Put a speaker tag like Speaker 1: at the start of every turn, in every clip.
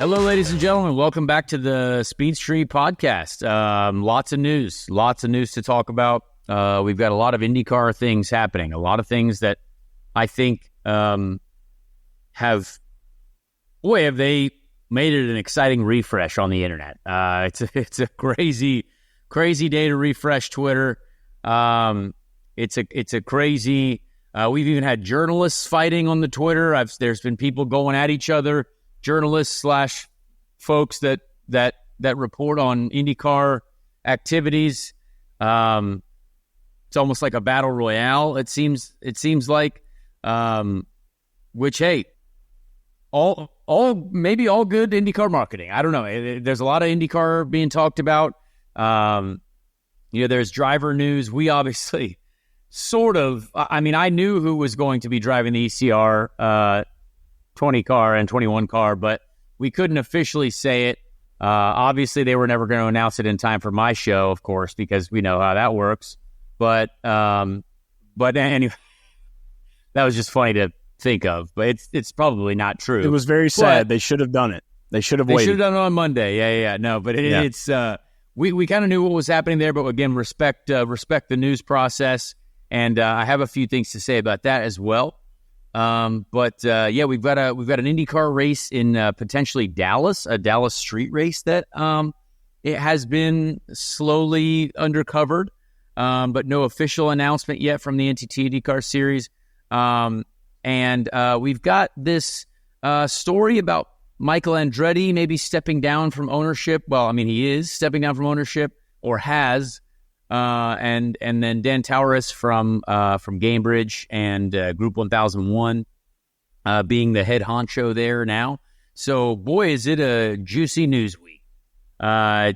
Speaker 1: Hello, ladies and gentlemen. Welcome back to the Speed Street podcast. Lots of news to talk about. We've got a lot of IndyCar things happening, a lot of things that I think have they made it an exciting refresh on the internet. It's a crazy day to refresh Twitter. It's a crazy. We've even had journalists fighting on the Twitter. There's been people going at each other. Journalists / folks that report on IndyCar activities. It's almost like a battle royale. It seems like, which, hey, maybe all good IndyCar marketing. I don't know. There's a lot of IndyCar being talked about. There's driver news. We obviously sort of. I knew who was going to be driving the ECR 20 car and 21 car, but we couldn't officially say it. Obviously, they were never going to announce it in time for my show, of course, because we know how that works. But anyway, that was just funny to think of. But it's probably not true.
Speaker 2: It was very sad. They should have done it. They should have waited.
Speaker 1: They should have done it on Monday. Yeah. No, but it's we kind of knew what was happening there. But again, respect the news process, and I have a few things to say about that as well. We've got an IndyCar race in potentially Dallas, a Dallas street race that it has been slowly undercovered, but no official announcement yet from the NTT IndyCar series. And we've got this story about Michael Andretti maybe stepping down from ownership. Well, he is stepping down from ownership, or has. And then Dan Tauris from Gamebridge and Group 1001 being the head honcho there now. So, boy, is it a juicy news week.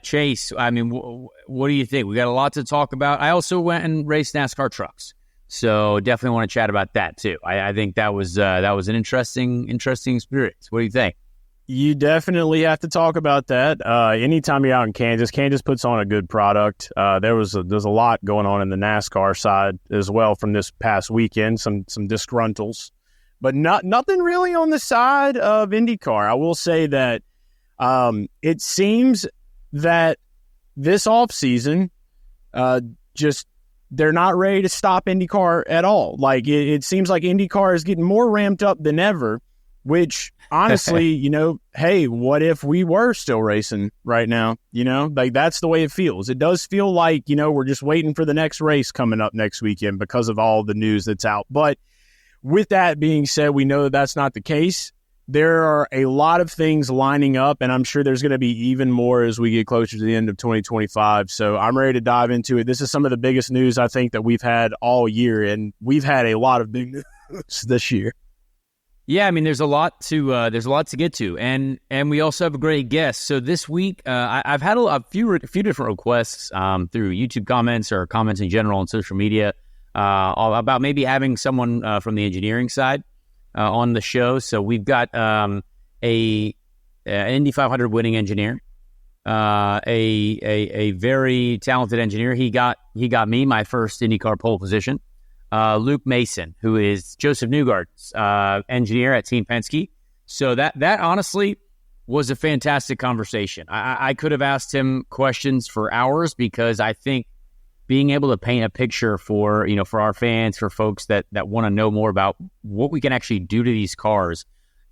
Speaker 1: Chase, what do you think? We got a lot to talk about. I also went and raced NASCAR trucks, so definitely want to chat about that too. I think that was an interesting experience. What do you think?
Speaker 2: You definitely have to talk about that. Anytime you're out in Kansas puts on a good product. There's a lot going on in the NASCAR side as well from this past weekend. Some disgruntles, but nothing really on the side of IndyCar. I will say that it seems that this offseason, they're not ready to stop IndyCar at all. Like it seems like IndyCar is getting more ramped up than ever. Which, honestly, hey, what if we were still racing right now? Like that's the way it feels. It does feel like, we're just waiting for the next race coming up next weekend because of all the news that's out. But with that being said, we know that that's not the case. There are a lot of things lining up, and I'm sure there's going to be even more as we get closer to the end of 2025. So I'm ready to dive into it. This is some of the biggest news I think that we've had all year, and we've had a lot of big news this year.
Speaker 1: Yeah, there's a lot to get to, and we also have a great guest. So this week, I've had a few different requests through YouTube comments or comments in general on social media about maybe having someone from the engineering side on the show. So we've got a Indy 500 winning engineer, a very talented engineer. He got me my first IndyCar pole position. Luke Mason, who is Josef Newgarden's engineer at Team Penske. So that honestly was a fantastic conversation. I could have asked him questions for hours because I think being able to paint a picture for our fans, for folks that want to know more about what we can actually do to these cars.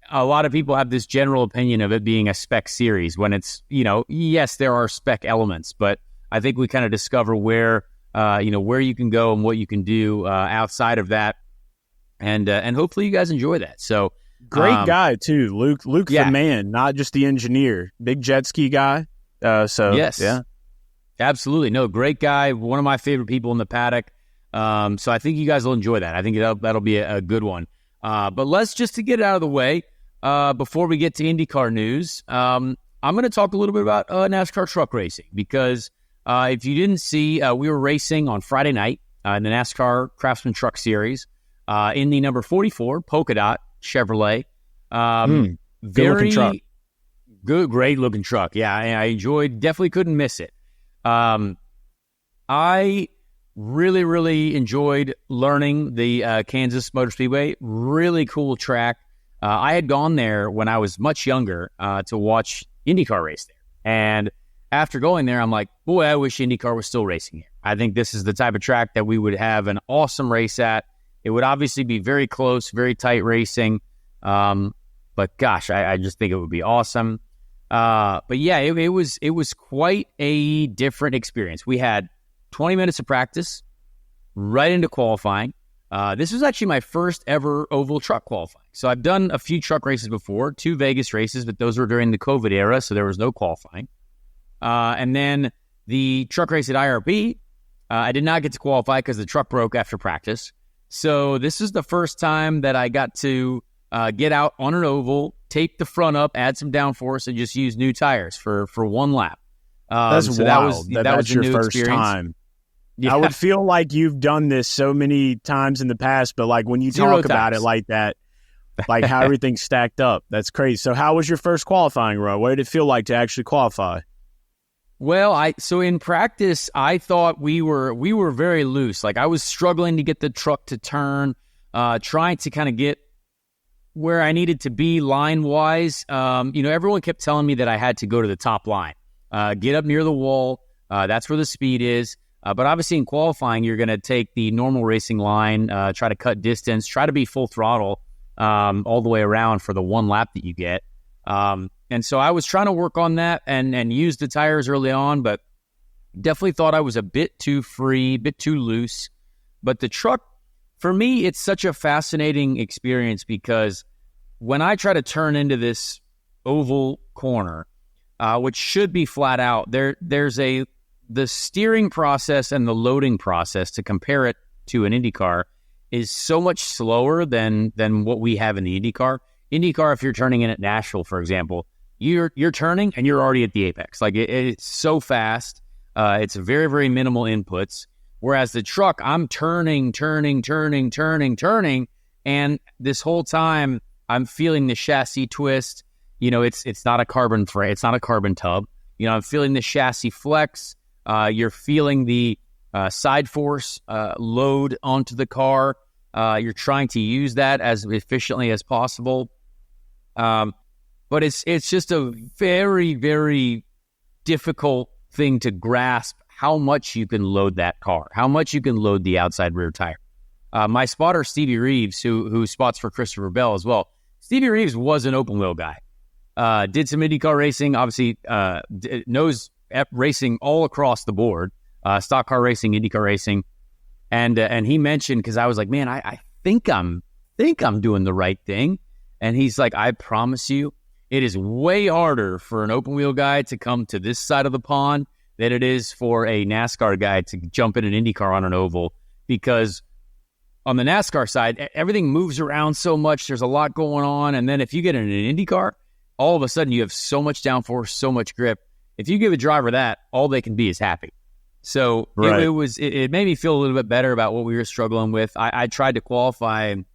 Speaker 1: A lot of people have this general opinion of it being a spec series when it's, yes, there are spec elements, but I think we kind of discover where you can go and what you can do outside of that. And hopefully you guys enjoy that. So
Speaker 2: great guy too. Luke's the man, not just the engineer, big jet ski guy.
Speaker 1: Yes,
Speaker 2: yeah,
Speaker 1: absolutely. No, great guy. One of my favorite people in the paddock. So I think you guys will enjoy that. I think that'll be a good one. But let's just to get it out of the way, before we get to IndyCar news, I'm going to talk a little bit about NASCAR truck racing because, if you didn't see, we were racing on Friday night in the NASCAR Craftsman Truck Series in the number 44 Polka Dot Chevrolet.
Speaker 2: Good looking truck.
Speaker 1: Good, great looking truck. Yeah, I enjoyed. Definitely couldn't miss it. I really, really enjoyed learning the Kansas Motor Speedway. Really cool track. I had gone there when I was much younger to watch IndyCar race there. And after going there, I'm like, boy, I wish IndyCar was still racing here. I think this is the type of track that we would have an awesome race at. It would obviously be very close, very tight racing. But gosh, I just think it would be awesome. But yeah, it was quite a different experience. We had 20 minutes of practice right into qualifying. This was actually my first ever oval truck qualifying. So I've done a few truck races before, 2 Vegas races, but those were during the COVID era, so there was no qualifying. And then the truck race at IRB, I did not get to qualify because the truck broke after practice. So this is the first time that I got to get out on an oval, tape the front up, add some downforce, and just use new tires for one lap.
Speaker 2: That's
Speaker 1: so
Speaker 2: wild.
Speaker 1: That was
Speaker 2: your
Speaker 1: new
Speaker 2: first
Speaker 1: experience.
Speaker 2: time.
Speaker 1: Yeah.
Speaker 2: I would feel like you've done this so many times in the past, but like when you
Speaker 1: Zero
Speaker 2: talk about
Speaker 1: times.
Speaker 2: it like that, like how everything's stacked up, that's crazy. So how was your first qualifying run? What did it feel like to actually qualify?
Speaker 1: Well, so in practice, I thought we were very loose. Like I was struggling to get the truck to turn, trying to kind of get where I needed to be line-wise. Everyone kept telling me that I had to go to the top line, get up near the wall. That's where the speed is. But obviously in qualifying, you're going to take the normal racing line, try to cut distance, try to be full throttle all the way around for the one lap that you get. And so I was trying to work on that and use the tires early on, but definitely thought I was a bit too free, a bit too loose. But the truck, for me, it's such a fascinating experience because when I try to turn into this oval corner, which should be flat out, there's the steering process and the loading process, to compare it to an IndyCar, is so much slower than what we have in the IndyCar. IndyCar, if you're turning in at Nashville, for example, you're turning and you're already at the apex. Like it's so fast. It's very, very minimal inputs. Whereas the truck, I'm turning, and this whole time I'm feeling the chassis twist. It's not a carbon frame, it's not a carbon tub. I'm feeling the chassis flex. You're feeling the side force load onto the car. You're trying to use that as efficiently as possible. But it's just a very, very difficult thing to grasp how much you can load that car, how much you can load the outside rear tire. My spotter, Stevie Reeves, who spots for Christopher Bell as well, Stevie Reeves was an open wheel guy. Did some IndyCar racing, obviously knows racing all across the board, stock car racing, IndyCar racing. And he mentioned, because I was like, man, I think I'm doing the right thing. And he's like, I promise you, it is way harder for an open wheel guy to come to this side of the pond than it is for a NASCAR guy to jump in an IndyCar on an oval, because on the NASCAR side, everything moves around so much. There's a lot going on. And then if you get in an IndyCar, all of a sudden you have so much downforce, so much grip. If you give a driver that, all they can be is happy. So right. It made me feel a little bit better about what we were struggling with. I tried to qualify, and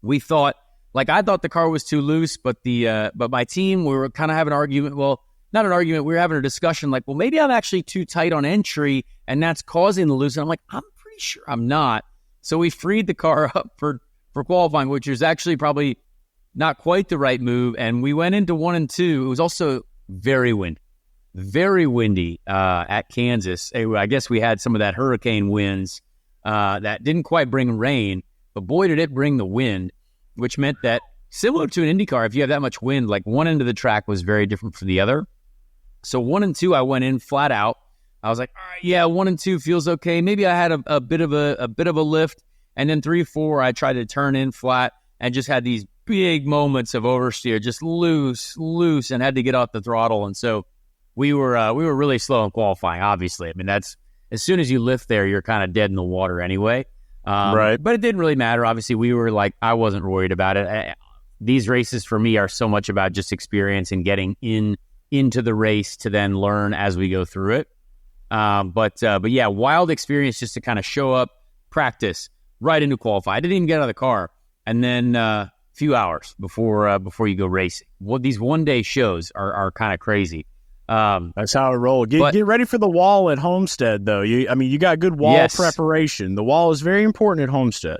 Speaker 1: I thought the car was too loose, but my team, we were kind of having an argument. Well, not an argument. We were having a discussion like, well, maybe I'm actually too tight on entry, and that's causing the loose. And I'm like, I'm pretty sure I'm not. So we freed the car up for qualifying, which is actually probably not quite the right move. And we went into 1 and 2. It was also very windy at Kansas. I guess we had some of that hurricane winds that didn't quite bring rain, but boy, did it bring the wind, which meant that similar to an IndyCar, if you have that much wind, like one end of the track was very different from the other. So 1 and 2, I went in flat out. I was like, all right, yeah, 1 and 2 feels okay. Maybe I had a bit of a lift. And then 3, 4, I tried to turn in flat and just had these big moments of oversteer, just loose, and had to get off the throttle. And so we were really slow in qualifying, obviously. I mean, that's, as soon as you lift there, you're kind of dead in the water anyway.
Speaker 2: Right.
Speaker 1: But it didn't really matter. Obviously, we were like, I wasn't worried about it. These races for me are so much about just experience and getting into the race to then learn as we go through it. But yeah, wild experience just to kind of show up, practice, right into qualify. I didn't even get out of the car. And then a few hours before you go racing. These one-day shows are kind of crazy.
Speaker 2: That's how it rolled. Get ready for the wall at Homestead, though. You got good wall preparation. The wall is very important at Homestead.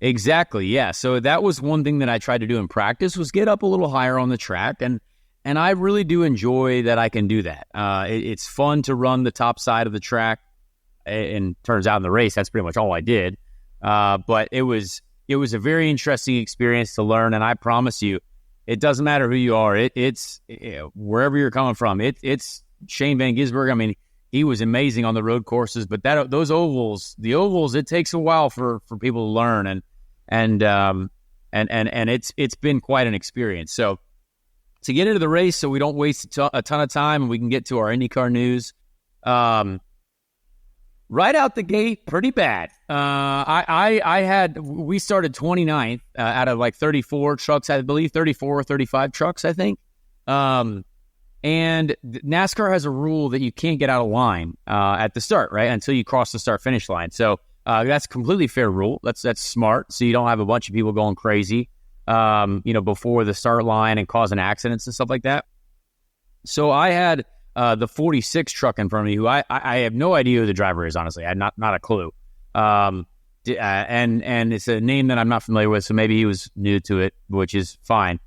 Speaker 1: Exactly. Yeah. So that was one thing that I tried to do in practice was get up a little higher on the track. And I really do enjoy that I can do that. It's fun to run the top side of the track. And turns out in the race, that's pretty much all I did. But it was a very interesting experience to learn. And I promise you, it doesn't matter who you are. It's wherever you're coming from. It's Shane Van Gisbergen. I mean, he was amazing on the road courses, but those ovals, it takes a while for people to learn, and it's been quite an experience. So to get into the race, so we don't waste a ton of time, and we can get to our IndyCar news. Right out the gate, pretty bad. We started 29th out of like 34 trucks, I believe 34 or 35 trucks, I think. And NASCAR has a rule that you can't get out of line at the start, right? Until you cross the start-finish line. So that's a completely fair rule. That's smart. So you don't have a bunch of people going crazy, before the start line and causing accidents and stuff like that. So I had the 46 truck in front of me, who I have no idea who the driver is, honestly. I had not a clue. And it's a name that I'm not familiar with, so maybe he was new to it, which is fine.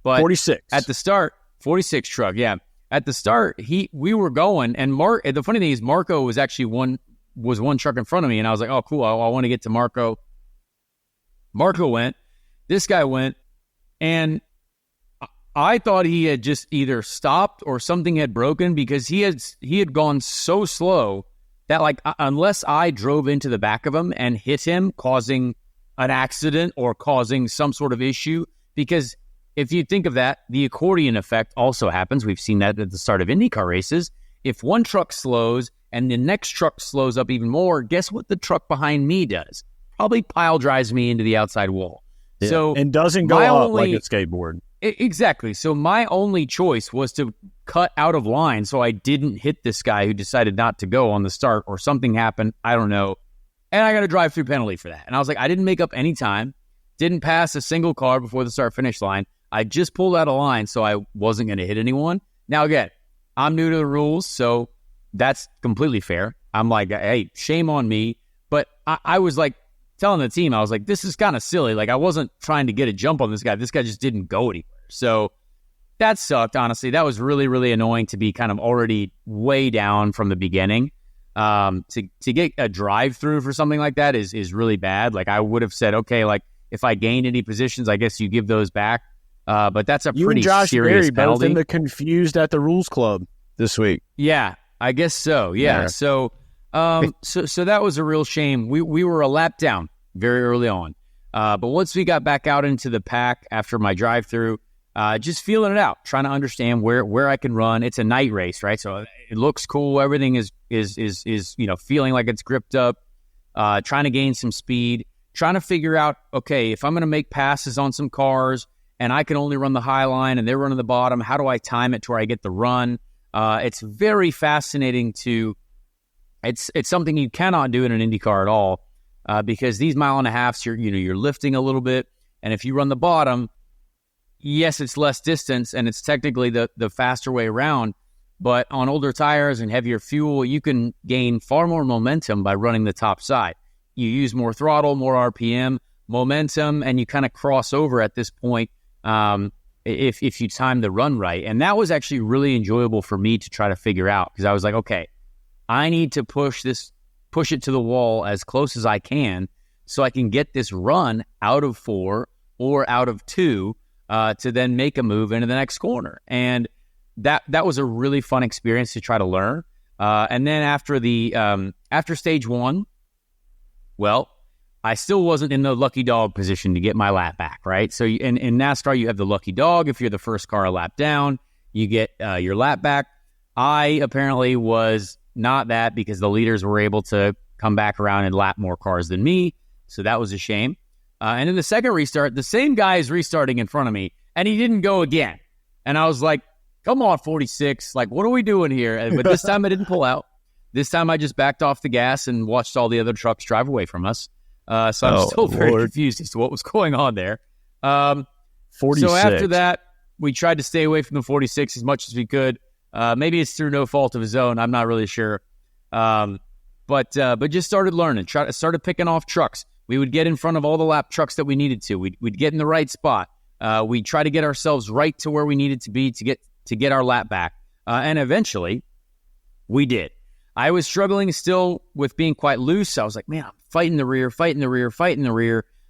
Speaker 1: But
Speaker 2: 46
Speaker 1: at the start, 46 truck, yeah. At the start, we were going, and the funny thing is Marco was actually one truck in front of me, and I was like, oh, cool, I want to get to Marco. Marco went, this guy went, and I thought he had just either stopped or something had broken, because he had gone so slow that, like, unless I drove into the back of him and hit him, causing an accident or causing some sort of issue, because if you think of that, the accordion effect also happens. We've seen that at the start of IndyCar races. If one truck slows and the next truck slows up even more, guess what the truck behind me does? Probably pile drives me into the outside wall.
Speaker 2: Yeah.
Speaker 1: So
Speaker 2: and doesn't go up like a skateboard.
Speaker 1: Exactly. So my only choice was to cut out of line so I didn't hit this guy who decided not to go on the start, or something happened. I don't know. And I got a drive-through penalty for that. And I was like, I didn't make up any time. Didn't pass a single car before the start-finish line. I just pulled out of line, so I wasn't going to hit anyone. Now, again, I'm new to the rules, so that's completely fair. I'm like, hey, shame on me. But I was like telling the team, I was like, this is kind of silly. Like, I wasn't trying to get a jump on this guy. This guy just didn't go anywhere. So that sucked, honestly. That was really, really annoying to be kind of already way down from the beginning. To get a drive-through for something like that is really bad. Like, I would have said, okay, like, if I gained any positions, I guess you give those back. But that's a pretty serious
Speaker 2: Berry
Speaker 1: penalty.
Speaker 2: Both in the confused at the rules club this week.
Speaker 1: Yeah, I guess so. Yeah. So that was a real shame. We were a lap down very early on. But once we got back out into the pack after my drive-through, just feeling it out, trying to understand where I can run. It's a night race, right? So it looks cool. Everything is feeling like it's gripped up. Trying to gain some speed. Trying to figure out, okay, if I'm going to make passes on some cars and I can only run the high line and they're running the bottom, how do I time it to where I get the run? It's very fascinating it's something you cannot do in an IndyCar at all, because these 1.5 miles, you're lifting a little bit, and if you run the bottom, yes, it's less distance and it's technically the faster way around, but on older tires and heavier fuel, you can gain far more momentum by running the top side. You use more throttle, more RPM, momentum, and you kind of cross over at this point if you time the run right. And that was actually really enjoyable for me to try to figure out, because I was like, okay, I need to push it to the wall as close as I can so I can get this run out of 4 or out of 2 to then make a move into the next corner. And that was a really fun experience to try to learn. And then after stage 1, well, I still wasn't in the lucky dog position to get my lap back, right? So in NASCAR, you have the lucky dog. If you're the first car a lap down, you get your lap back. I apparently was not that, because the leaders were able to come back around and lap more cars than me. So that was a shame. And in the second restart, the same guy is restarting in front of me, and he didn't go again. And I was like, come on, 46. Like, what are we doing here? But this time I didn't pull out. This time I just backed off the gas and watched all the other trucks drive away from us. So I'm still very confused as to what was going on there.
Speaker 2: 46.
Speaker 1: So after that, we tried to stay away from the 46 as much as we could. Maybe it's through no fault of his own. I'm not really sure. But just started learning. Started picking off trucks. We would get in front of all the lap trucks that we needed to. We'd get in the right spot. We'd try to get ourselves right to where we needed to be to get our lap back. And eventually, we did. I was struggling still with being quite loose. I was like, man, I'm fighting the rear.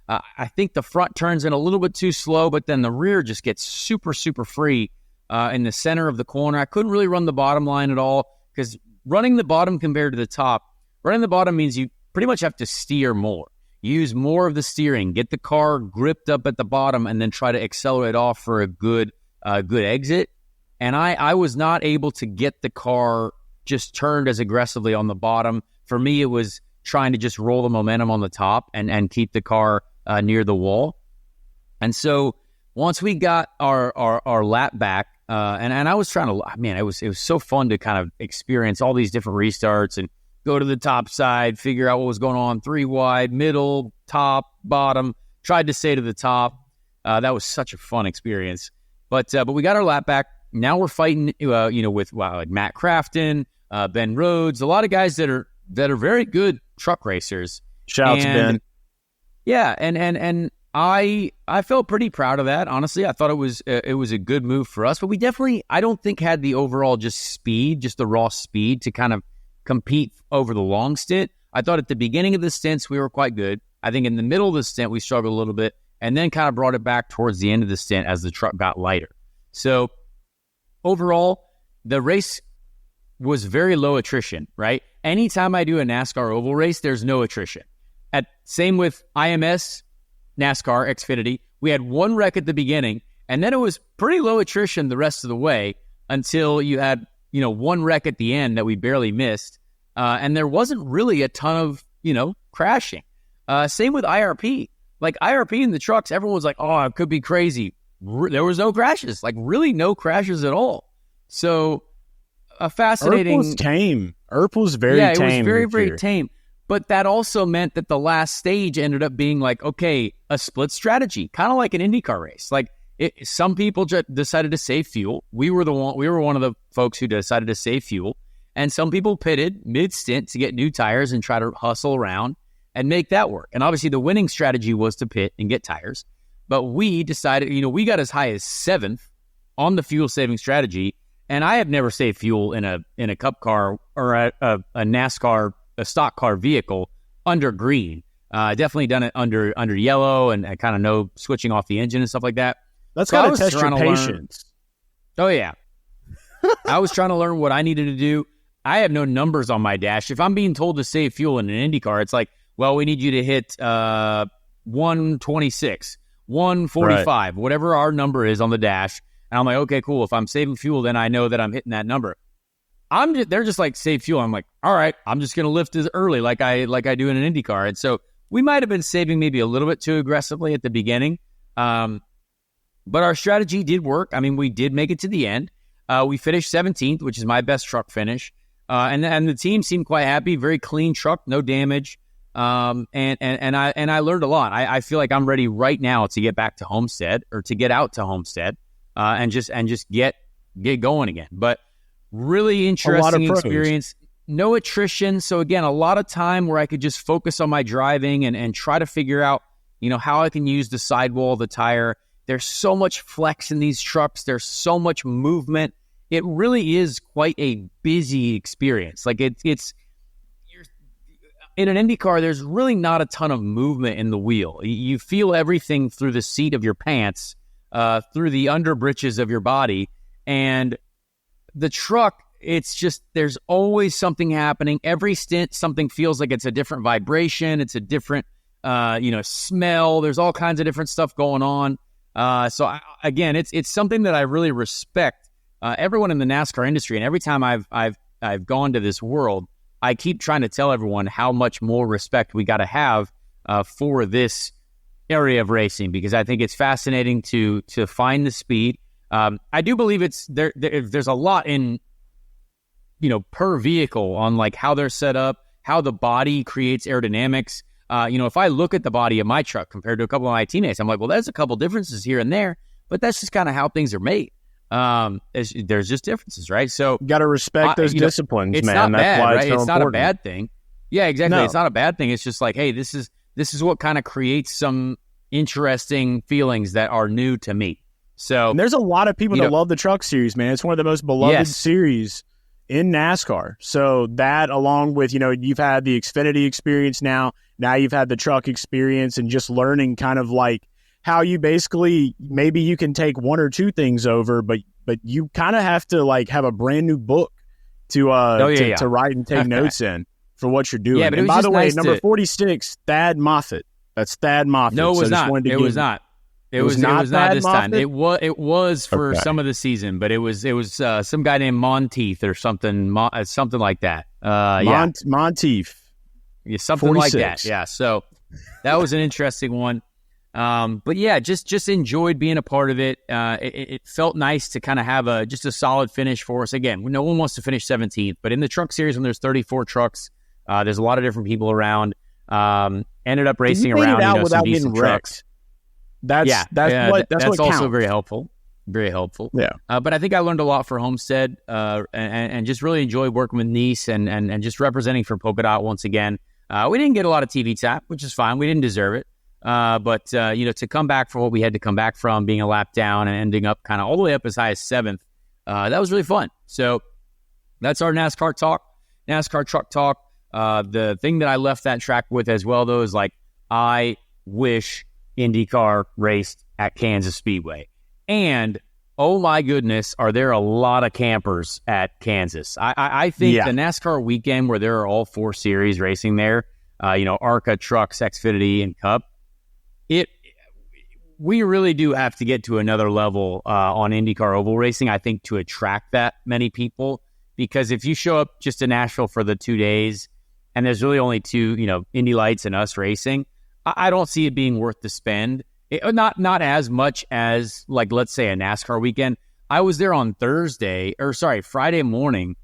Speaker 1: I think the front turns in a little bit too slow, but then the rear just gets super, super free in the center of the corner. I couldn't really run the bottom line at all because running the bottom compared to the top, running the bottom means you pretty much have to steer more. Use more of the steering, get the car gripped up at the bottom, and then try to accelerate off for a good exit. And I was not able to get the car just turned as aggressively on the bottom. For me, it was trying to just roll the momentum on the top and keep the car near the wall. And so once we got our lap back, and I was trying to, man, it was so fun to kind of experience all these different restarts and go to the top side, figure out what was going on, 3 wide, middle, top, bottom, tried to stay to the top. That was such a fun experience. But we got our lap back. Now we're fighting, with like Matt Crafton, Ben Rhodes, a lot of guys that are very good truck racers.
Speaker 2: Shout out to Ben.
Speaker 1: Yeah, and I felt pretty proud of that. Honestly, I thought it was a good move for us, but we definitely, I don't think, had the overall just the raw speed to kind of compete over the long stint. I thought at the beginning of the stints we were quite good. I think in the middle of the stint we struggled a little bit, and then kind of brought it back towards the end of the stint as the truck got lighter. So overall, the race was very low attrition, right? Anytime I do a NASCAR oval race, there's no attrition. Same with IMS, NASCAR, Xfinity. We had 1 wreck at the beginning, and then it was pretty low attrition the rest of the way until you had 1 wreck at the end that we barely missed. And there wasn't really a ton of, crashing. Same with IRP. Like IRP in the trucks, everyone was like, oh, it could be crazy. There was no crashes, like really no crashes at all. So a fascinating...
Speaker 2: Earp was tame. Earp was very tame.
Speaker 1: Yeah, it was very, very tame. But that also meant that the last stage ended up being like, okay, a split strategy, kind of like an IndyCar race. Like some people decided to save fuel. We were one of the folks who decided to save fuel. And some people pitted mid-stint to get new tires and try to hustle around and make that work. And obviously the winning strategy was to pit and get tires. But we decided, we got as high as 7th on the fuel-saving strategy. And I have never saved fuel in a Cup car or a NASCAR, a stock car vehicle under green. Definitely done it under yellow, and I kind of know switching off the engine and stuff like that.
Speaker 2: That's got to test your patience.
Speaker 1: Oh, yeah. I was trying to learn what I needed to do. I have no numbers on my dash. If I'm being told to save fuel in an IndyCar, it's like, well, we need you to hit 126, 145, right, whatever our number is on the dash. And I'm like, okay, cool. If I'm saving fuel, then I know that I'm hitting that number. They're just like, save fuel. I'm like, all right, I'm just going to lift as early like I do in an IndyCar. And so we might have been saving maybe a little bit too aggressively at the beginning. But our strategy did work. I mean, we did make it to the end. We finished 17th, which is my best truck finish. And the team seemed quite happy. Very clean truck, no damage. And I learned a lot. I feel like I'm ready right now to get back to Homestead, or to get out to Homestead, and just get going again. But really interesting experience. No attrition. So again, a lot of time where I could just focus on my driving and try to figure out, how I can use the sidewall of the tire. There's so much flex in these trucks. There's so much movement. It really is quite a busy experience. Like it's in an IndyCar, there's really not a ton of movement in the wheel. You feel everything through the seat of your pants, through the under britches of your body, and the truck, it's just, there's always something happening. Every stint, something feels like it's a different vibration. It's a different, smell. There's all kinds of different stuff going on. Again, it's something that I really respect. Everyone in the NASCAR industry, and every time I've gone to this world, I keep trying to tell everyone how much more respect we got to have for this area of racing, because I think it's fascinating to find the speed. I do believe there's a lot in, per vehicle on like how they're set up, how the body creates aerodynamics. If I look at the body of my truck compared to a couple of my teammates, I'm like, well, there's a couple differences here and there, but that's just kind of how things are made. There's just differences, right? So
Speaker 2: got to respect those disciplines,
Speaker 1: it's
Speaker 2: man.
Speaker 1: Not
Speaker 2: That's
Speaker 1: bad,
Speaker 2: why
Speaker 1: right?
Speaker 2: it's so
Speaker 1: not
Speaker 2: important.
Speaker 1: A bad thing. Yeah, exactly. No. It's not a bad thing. It's just like, hey, this is this is what kind of creates some interesting feelings that are new to me. So
Speaker 2: and there's a lot of people that love the truck series, man. It's one of the most beloved series in NASCAR. So that, along with, you've had the Xfinity experience now you've had the truck experience, and just learning kind of like how you basically, maybe you can take one or two things over, but you kind of have to like have a brand new book to write and take notes in for what you're doing.
Speaker 1: Yeah, but
Speaker 2: and by the way, number 46, Thad Moffitt. That's Thad Moffitt.
Speaker 1: No, it was not. It was not. It was not this time. It was for some of the season, but it was some guy named Monteith or something like that.
Speaker 2: Monteith.
Speaker 1: Yeah, something 46. Like that. Yeah. So that was an interesting one. But yeah, just enjoyed being a part of it. It felt nice to kind of have just a solid finish for us. Again, no one wants to finish 17th, but in the truck series, when there's 34 trucks, there's a lot of different people around. Ended up racing around, some decent trucks.
Speaker 2: That's
Speaker 1: also
Speaker 2: counts.
Speaker 1: very helpful. Very helpful.
Speaker 2: Yeah.
Speaker 1: But I think I learned a lot for Homestead, and just really enjoyed working with Nice and just representing for Polka Dot once again. We didn't get a lot of TV tap, which is fine. We didn't deserve it. But to come back for what we had to come back from, being a lap down and ending up kind of all the way up as high as 7th, that was really fun. So that's our NASCAR truck talk. The thing that I left that track with as well, though, is like, I wish IndyCar raced at Kansas Speedway. And, oh my goodness, are there a lot of campers at Kansas. I think the NASCAR weekend where there are all 4 series racing there, ARCA, Trucks, Xfinity, and Cup, we really do have to get to another level on IndyCar oval racing, I think, to attract that many people. Because if you show up just to Nashville for the 2 days and there's really only 2, Indy Lights and us racing, I don't see it being worth the spend. Not as much as, like, let's say a NASCAR weekend. I was there on Friday morning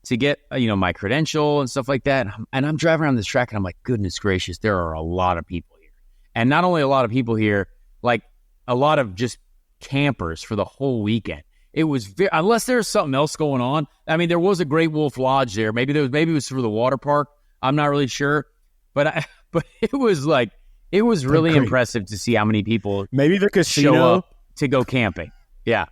Speaker 1: to get, my credential and stuff like that. And I'm driving around this track and I'm like, goodness gracious, there are a lot of people here. And not only a lot of people here, like a lot of just campers for the whole weekend. It was unless there's something else going on. I mean, there was a Great Wolf Lodge there. Maybe it was for the water park. I'm not really sure, but it was like, it was really impressive to see how many people
Speaker 2: maybe the casino
Speaker 1: show up to go camping. Yeah,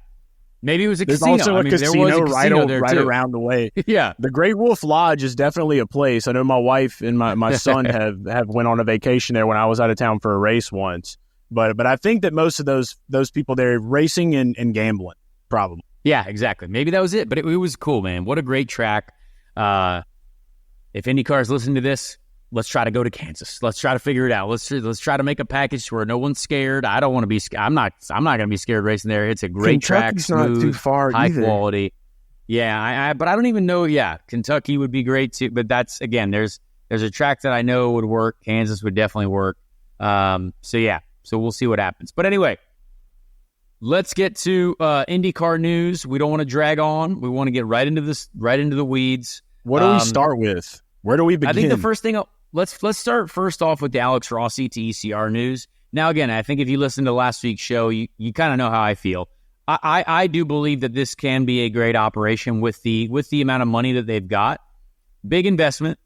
Speaker 1: maybe it was a casino.
Speaker 2: There's also a casino right around the way.
Speaker 1: Yeah,
Speaker 2: the Great Wolf Lodge is definitely a place. I know my wife and my son have went on a vacation there when I was out of town for a race once. But I think that most of those people there racing and gambling. Probably.
Speaker 1: Yeah, exactly. Maybe that was it, but it was cool, man. What a great track. If IndyCar is listening to this, let's try to go to Kansas. Let's try to figure it out. Let's try to make a package where no one's scared. I don't want to be scared. I'm not going to be scared racing there. It's a great track, smooth,
Speaker 2: not too far
Speaker 1: high
Speaker 2: either.
Speaker 1: Quality. Yeah, but I don't even know. Yeah, Kentucky would be great too. But that's, again, there's a track that I know would work. Kansas would definitely work. So we'll see what happens. But anyway, let's get to IndyCar news. We don't want to drag on. We want to get right into the weeds.
Speaker 2: What do we start with? Where do we begin?
Speaker 1: I think the first thing, let's start first off with the Alex Rossi to ECR news. Now, again, I think if you listen to last week's show, you kind of know how I feel. I do believe that this can be a great operation with the amount of money that they've got. Big investment,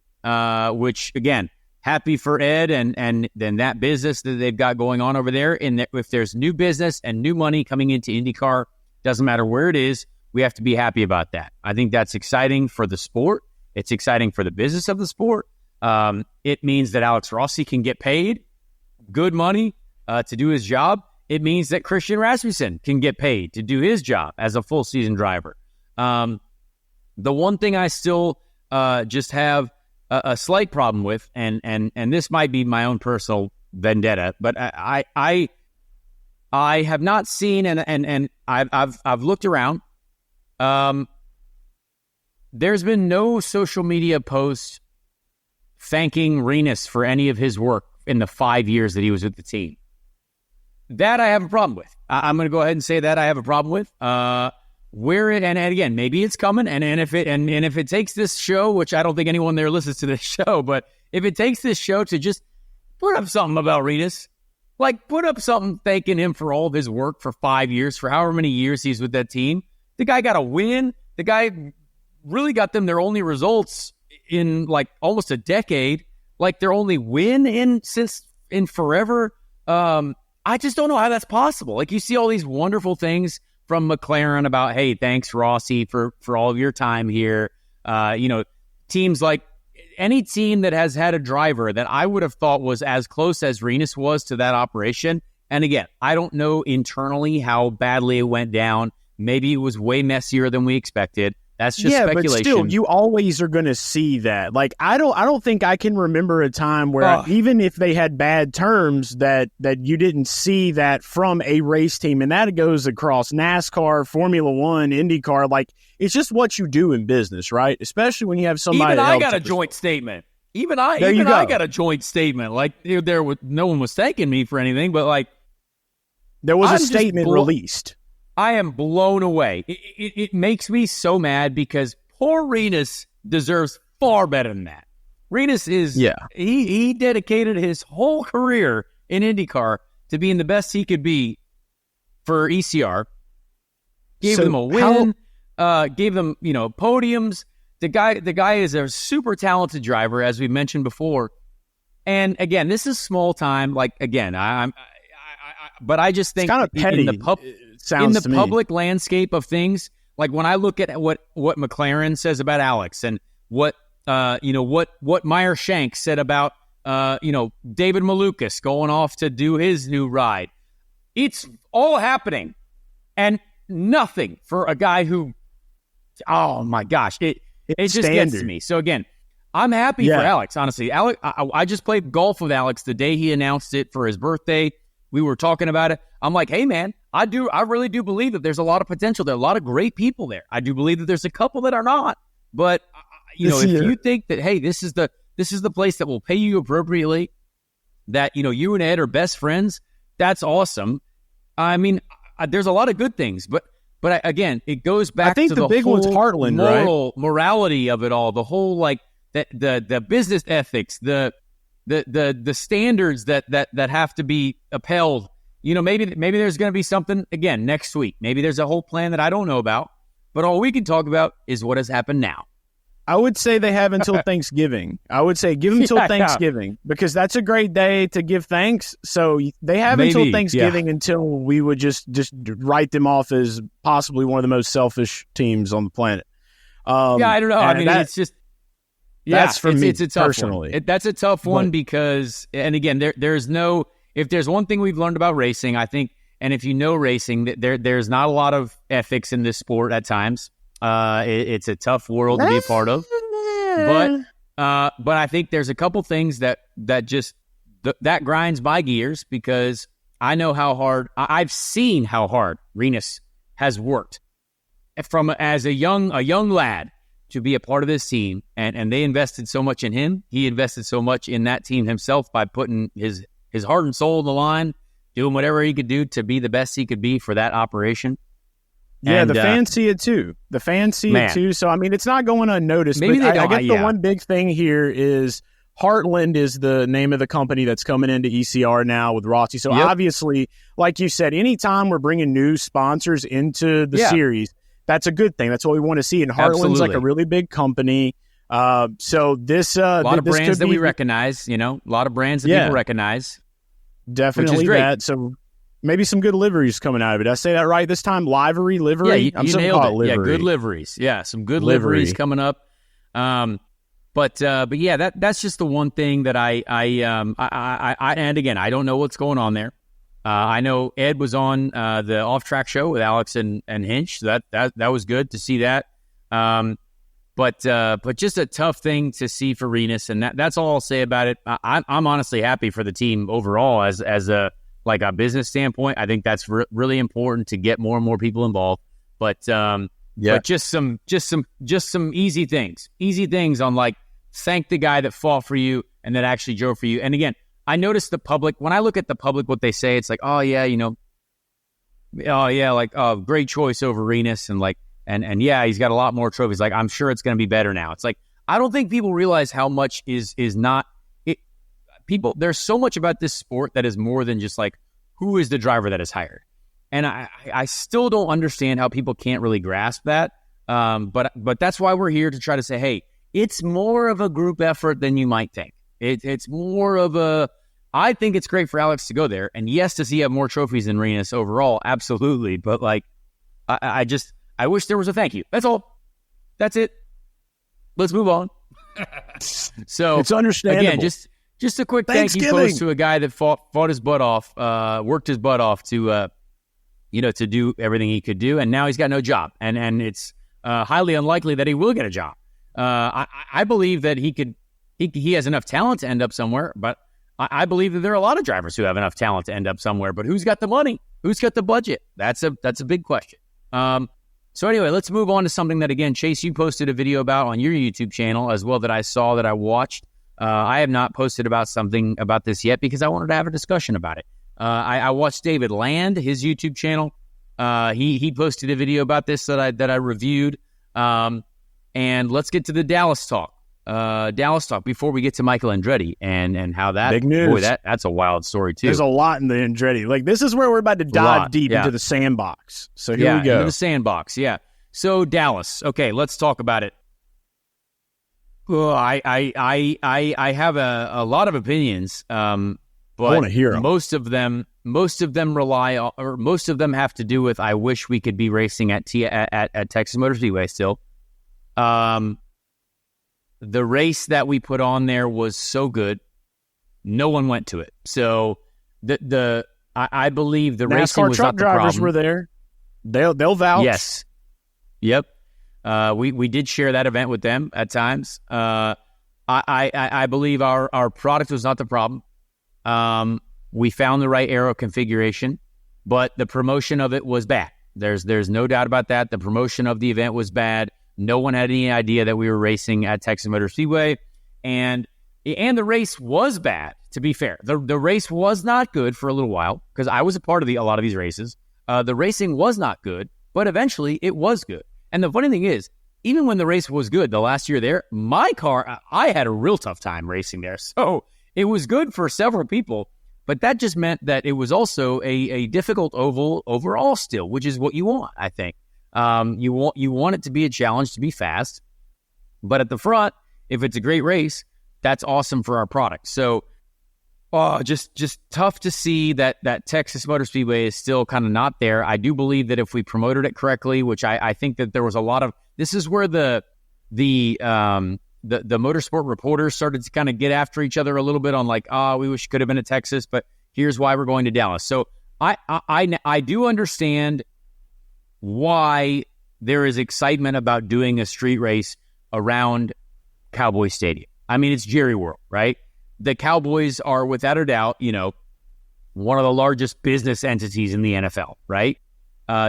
Speaker 1: which, again, happy for Ed and then that business that they've got going on over there. And if there's new business and new money coming into IndyCar, doesn't matter where it is, we have to be happy about that. I think that's exciting for the sport. It's exciting for the business of the sport. It means that Alex Rossi can get paid good money to do his job. It means that Christian Rasmussen can get paid to do his job as a full season driver. The one thing I still just have a slight problem with, and this might be my own personal vendetta, but I have not seen, and I've looked around. There's been no social media posts thanking Renus for any of his work in the 5 years that he was with the team. That I have a problem with. I'm going to go ahead and say that I have a problem with. And again, maybe it's coming, and if it takes this show, which I don't think anyone there listens to this show, but if it takes this show to just put up something about Renus, like put up something thanking him for all of his work for 5 years, for however many years he's with that team. The guy got a win. The guy really got them their only results in like almost a decade. Like their only win in in forever. I just don't know how that's possible. Like, you see all these wonderful things from McLaren about, hey, thanks Rossi for all of your time here. Teams like any team that has had a driver that I would have thought was as close as Rinus was to that operation. And again, I don't know internally how badly it went down. Maybe it was way messier than we expected. That's just speculation.
Speaker 2: But still, you always are going to see that. Like, I don't think I can remember a time where even if they had bad terms that you didn't see that from a race team. And that goes across NASCAR, Formula One, IndyCar. Like, it's just what you do in business, right? Especially when you have somebody.
Speaker 1: Even I got a joint statement. Even I got a joint statement. Like, no one was thanking me for anything, but like,
Speaker 2: there was a statement released.
Speaker 1: I am blown away. It makes me so mad because poor Rinus deserves far better than that. Rinus is, he dedicated his whole career in IndyCar to being the best he could be for ECR. Gave them a win, gave them, podiums. The guy is a super talented driver, as we mentioned before. And again, this is small time. Like, again, but I just think
Speaker 2: it's kind of petty.
Speaker 1: In the public landscape of things, like when I look at what McLaren says about Alex and what Meyer Shank said about David Malukas going off to do his new ride, it's all happening and nothing for a guy who, oh my gosh, it just gets to me. So again, I'm happy for Alex. Honestly, Alex, I just played golf with Alex the day he announced it for his birthday. We were talking about it. I'm like, hey man, I really do believe that there's a lot of potential there, a lot of great people there. I do believe that there's a couple that are not, but if you think that, hey, this is the place that will pay you appropriately, that you and Ed are best friends, that's awesome. I mean, there's a lot of good things, but again, it goes back to the
Speaker 2: big
Speaker 1: whole
Speaker 2: one's Heartland,
Speaker 1: morality of it all, the whole like the business ethics, the standards that have to be upheld. Maybe there's going to be something again next week. Maybe there's a whole plan that I don't know about, but all we can talk about is what has happened now.
Speaker 2: I would say they have until Thanksgiving. I would say give them until Thanksgiving because that's a great day to give thanks. So they have until Thanksgiving until we would just write them off as possibly one of the most selfish teams on the planet.
Speaker 1: I don't know. I mean, it's just.
Speaker 2: That's for me
Speaker 1: it's a tough
Speaker 2: personally.
Speaker 1: One. That's a tough one because, and again, there's no. If there's one thing we've learned about racing, I think, and if you know racing, there's not a lot of ethics in this sport at times. It's a tough world to be a part of, but I think there's a couple things that grinds my gears because I know how hard I've seen how hard Rinus has worked as a young lad to be a part of this team, and they invested so much in him. He invested so much in that team himself by putting his heart and soul on the line, doing whatever he could do to be the best he could be for that operation.
Speaker 2: Yeah, and the fans see it too. The fans see it too. So, I mean, it's not going unnoticed. Maybe but I guess the one big thing here is Heartland is the name of the company that's coming into ECR now with Rossi. So, obviously, like you said, anytime we're bringing new sponsors into the series, that's a good thing. That's what we want to see. And Heartland's like a really big company. So this
Speaker 1: a lot of brands that we recognize, a lot of brands that people recognize.
Speaker 2: Definitely that. So maybe some good liveries coming out of it. Did I say that right this time? Livery?
Speaker 1: Yeah, you nailed it. Livery. Yeah, good liveries. Yeah, some good liveries coming up. But yeah, that's just the one thing that I and again, I don't know what's going on there. I know Ed was on the off-track show with Alex and Hinch. So that was good to see that. But just a tough thing to see for Rinus, and that's all I'll say about it. I'm honestly happy for the team overall as a business standpoint. I think that's really important to get more and more people involved. But just some easy things on like thank the guy that fought for you and that actually drove for you. And again, I noticed the public when I look at the public, what they say, it's like, great choice over Rinus and like. And yeah, he's got a lot more trophies. Like, I'm sure it's going to be better now. It's like, I don't think people realize how much is not it. People, there's so much about this sport that is more than just like, who is the driver that is hired? And I still don't understand how people can't really grasp that. But that's why we're here to try to say, hey, it's more of a group effort than you might think. It's more of I think it's great for Alex to go there. And yes, does he have more trophies than Renus overall? Absolutely. But like, I wish there was a thank you. That's all. That's it. Let's move on. So
Speaker 2: it's understandable.
Speaker 1: Again, just a quick thank you post to a guy that fought his butt off, worked his butt off to do everything he could do. And now he's got no job. And it's highly unlikely that he will get a job. I believe that he has enough talent to end up somewhere, but I believe that there are a lot of drivers who have enough talent to end up somewhere, but who's got the money? Who's got the budget? That's a big question. So anyway, let's move on to something that, again, Chase, you posted a video about on your YouTube channel as well that I saw, that I watched. I have not posted about something about this yet because I wanted to have a discussion about it. I watched David Land, his YouTube channel. He posted a video about this that I reviewed. And let's get to the Dallas talk. Before we get to Michael Andretti and how that,
Speaker 2: big news.
Speaker 1: Boy, that's a wild story too.
Speaker 2: There's a lot in the Andretti. Like, this is where we're about to dive deep into the sandbox. So here we go.
Speaker 1: Into the sandbox. Yeah. So Dallas. Okay, let's talk about it. Well, I have a lot of opinions. But
Speaker 2: I want to hear them.
Speaker 1: Most of them rely on, or most of them have to do with, I wish we could be racing at Texas Motor Speedway still. The race that we put on there was so good, no one went to it. So I believe the
Speaker 2: NASCAR
Speaker 1: racing was not the problem.
Speaker 2: Drivers were there. They'll vouch.
Speaker 1: Yes. Yep. We did share that event with them at times. I believe our product was not the problem. We found the right aero configuration, but the promotion of it was bad. There's no doubt about that. The promotion of the event was bad. No one had any idea that we were racing at Texas Motor Speedway, and the race was bad. To be fair, the race was not good for a little while because I was a part of a lot of these races. The racing was not good, but eventually it was good. And the funny thing is, even when the race was good, the last year there, my car, I had a real tough time racing there. So it was good for several people, but that just meant that it was also a difficult oval overall still, which is what you want, I think. You want it to be a challenge, to be fast, but at the front, if it's a great race, that's awesome for our product. So, just tough to see that Texas Motor Speedway is still kind of not there. I do believe that if we promoted it correctly, which I think that there was a lot of, this is where the motorsport reporters started to kind of get after each other a little bit on like, we wish it could have been at Texas, but here's why we're going to Dallas. So I do understand why there is excitement about doing a street race around Cowboy Stadium. I mean, it's Jerry World, right? The Cowboys are, without a doubt, one of the largest business entities in the NFL, right?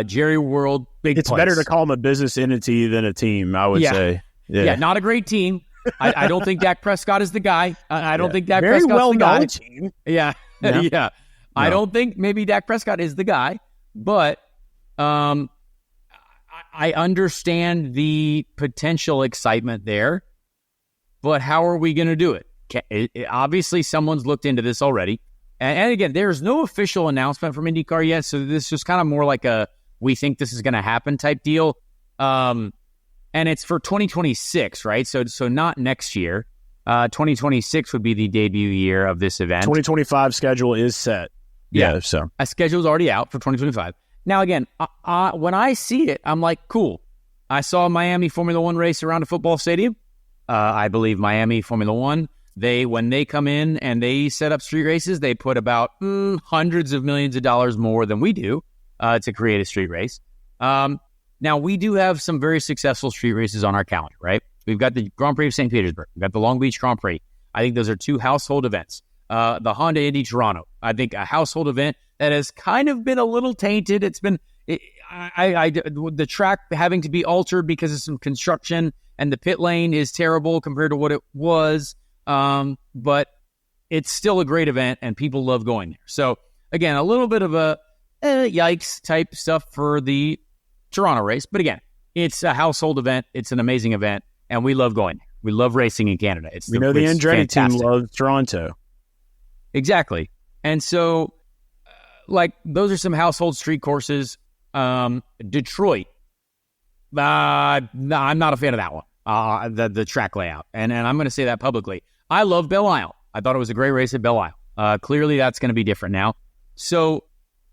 Speaker 1: Jerry World, big
Speaker 2: It's
Speaker 1: place.
Speaker 2: better to call them a business entity than a team, I would say.
Speaker 1: Yeah, not a great team. I don't think Dak Prescott is the guy. I don't think Dak
Speaker 2: Very
Speaker 1: Prescott's
Speaker 2: well
Speaker 1: the guy.
Speaker 2: known team.
Speaker 1: Yeah.
Speaker 2: No.
Speaker 1: I don't think maybe Dak Prescott is the guy, but I understand the potential excitement there, but how are we going to do it? Obviously, someone's looked into this already. And again, there's no official announcement from IndyCar yet, so this is kind of more like a we think this is going to happen type deal. And it's for 2026, right? So not next year. 2026 would be the debut year of this event.
Speaker 2: 2025 schedule is set.
Speaker 1: Yeah.
Speaker 2: So
Speaker 1: a schedule's already out for 2025. Now, again, when I see it, I'm like, cool. I saw Miami Formula One race around a football stadium. I believe Miami Formula One, when they come in and they set up street races, they put about hundreds of millions of dollars more than we do to create a street race. Now, we do have some very successful street races on our calendar, right? We've got the Grand Prix of St. Petersburg. We've got the Long Beach Grand Prix. I think those are two household events. The Honda Indy Toronto, I think a household event that has kind of been a little tainted. It's been the track having to be altered because of some construction, and the pit lane is terrible compared to what it was. But it's still a great event, and people love going there. So again, a little bit of a yikes type stuff for the Toronto race, but again, it's a household event. It's an amazing event, and we love going there. We love racing in Canada.
Speaker 2: The Andretti team loves Toronto.
Speaker 1: Exactly. And so, those are some household street courses. Detroit, I'm not a fan of that one, the track layout. And I'm going to say that publicly. I love Belle Isle. I thought it was a great race at Belle Isle. Clearly, that's going to be different now. So,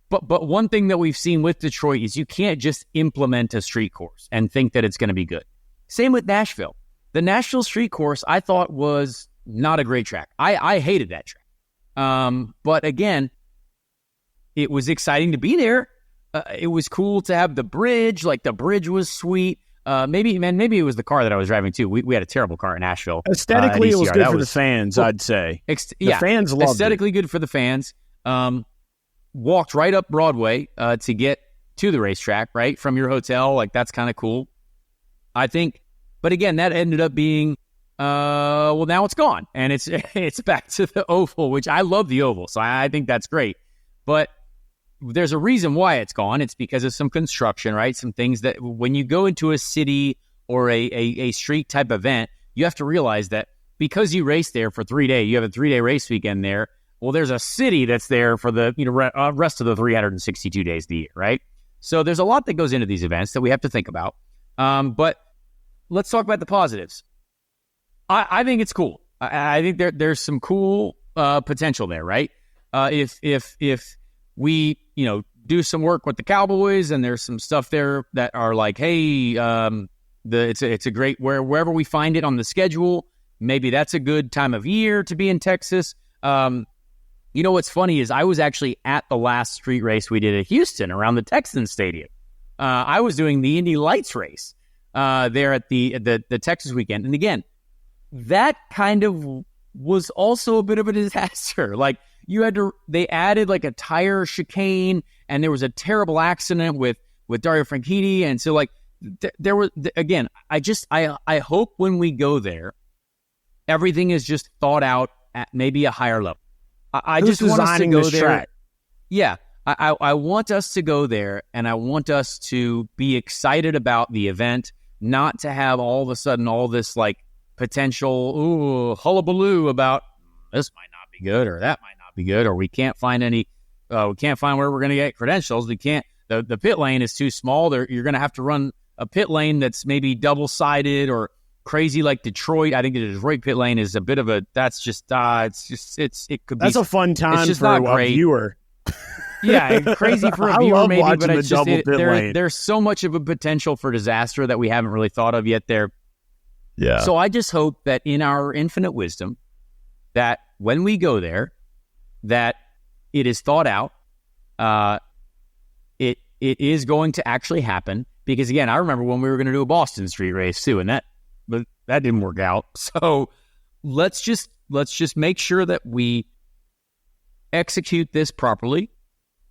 Speaker 1: but one thing that we've seen with Detroit is you can't just implement a street course and think that it's going to be good. Same with Nashville. The Nashville street course I thought was not a great track. I hated that track. But again, it was exciting to be there. It was cool to have the bridge. Like, the bridge was sweet. Maybe it was the car that I was driving too. We had a terrible car in Nashville.
Speaker 2: Aesthetically, it was good for the fans, cool. I'd say. The fans loved it.
Speaker 1: Aesthetically good for the fans. Walked right up Broadway to get to the racetrack, right, from your hotel. Like, that's kind of cool, I think. But again, that ended up being, well, now it's gone. And it's back to the Oval, which I love the Oval. So I think that's great. But there's a reason why it's gone. It's because of some construction, right? Some things that when you go into a city or a street type event, you have to realize that because you race there for 3 days, you have a 3-day race weekend there. Well, there's a city that's there for the rest of the 362 days of the year, right? So there's a lot that goes into these events that we have to think about. But let's talk about the positives. I think it's cool. I think there's some cool potential there, right? If we do some work with the Cowboys and there's some stuff there that are like, hey, it's a great wherever we find it on the schedule. Maybe that's a good time of year to be in Texas. What's funny is I was actually at the last street race we did at Houston around the Texans Stadium. I was doing the Indy Lights race there at the Texas weekend. And again, that kind of was also a bit of a disaster. Like, they added like a tire chicane, and there was a terrible accident with Dario Franchitti. And so like there was, again, I hope when we go there, everything is just thought out at maybe a higher level. I just want us to go there. Track? Yeah. I want us to go there, and I want us to be excited about the event, not to have all of a sudden all this like potential hullabaloo about this might not be good or that might not be good, or we can't find where we're going to get credentials. We can't. The pit lane is too small. You're going to have to run a pit lane that's maybe double-sided or crazy like Detroit. I think the Detroit pit lane is a bit of a. That's just. It could be.
Speaker 2: That's a fun time for a viewer.
Speaker 1: Yeah, crazy for a viewer maybe, but it's just there's so much of a potential for disaster that we haven't really thought of yet there.
Speaker 2: Yeah.
Speaker 1: So I just hope that in our infinite wisdom, that when we go there, that it is thought out. It is going to actually happen, because again, I remember when we were going to do a Boston street race too, and that didn't work out. So let's just make sure that we execute this properly.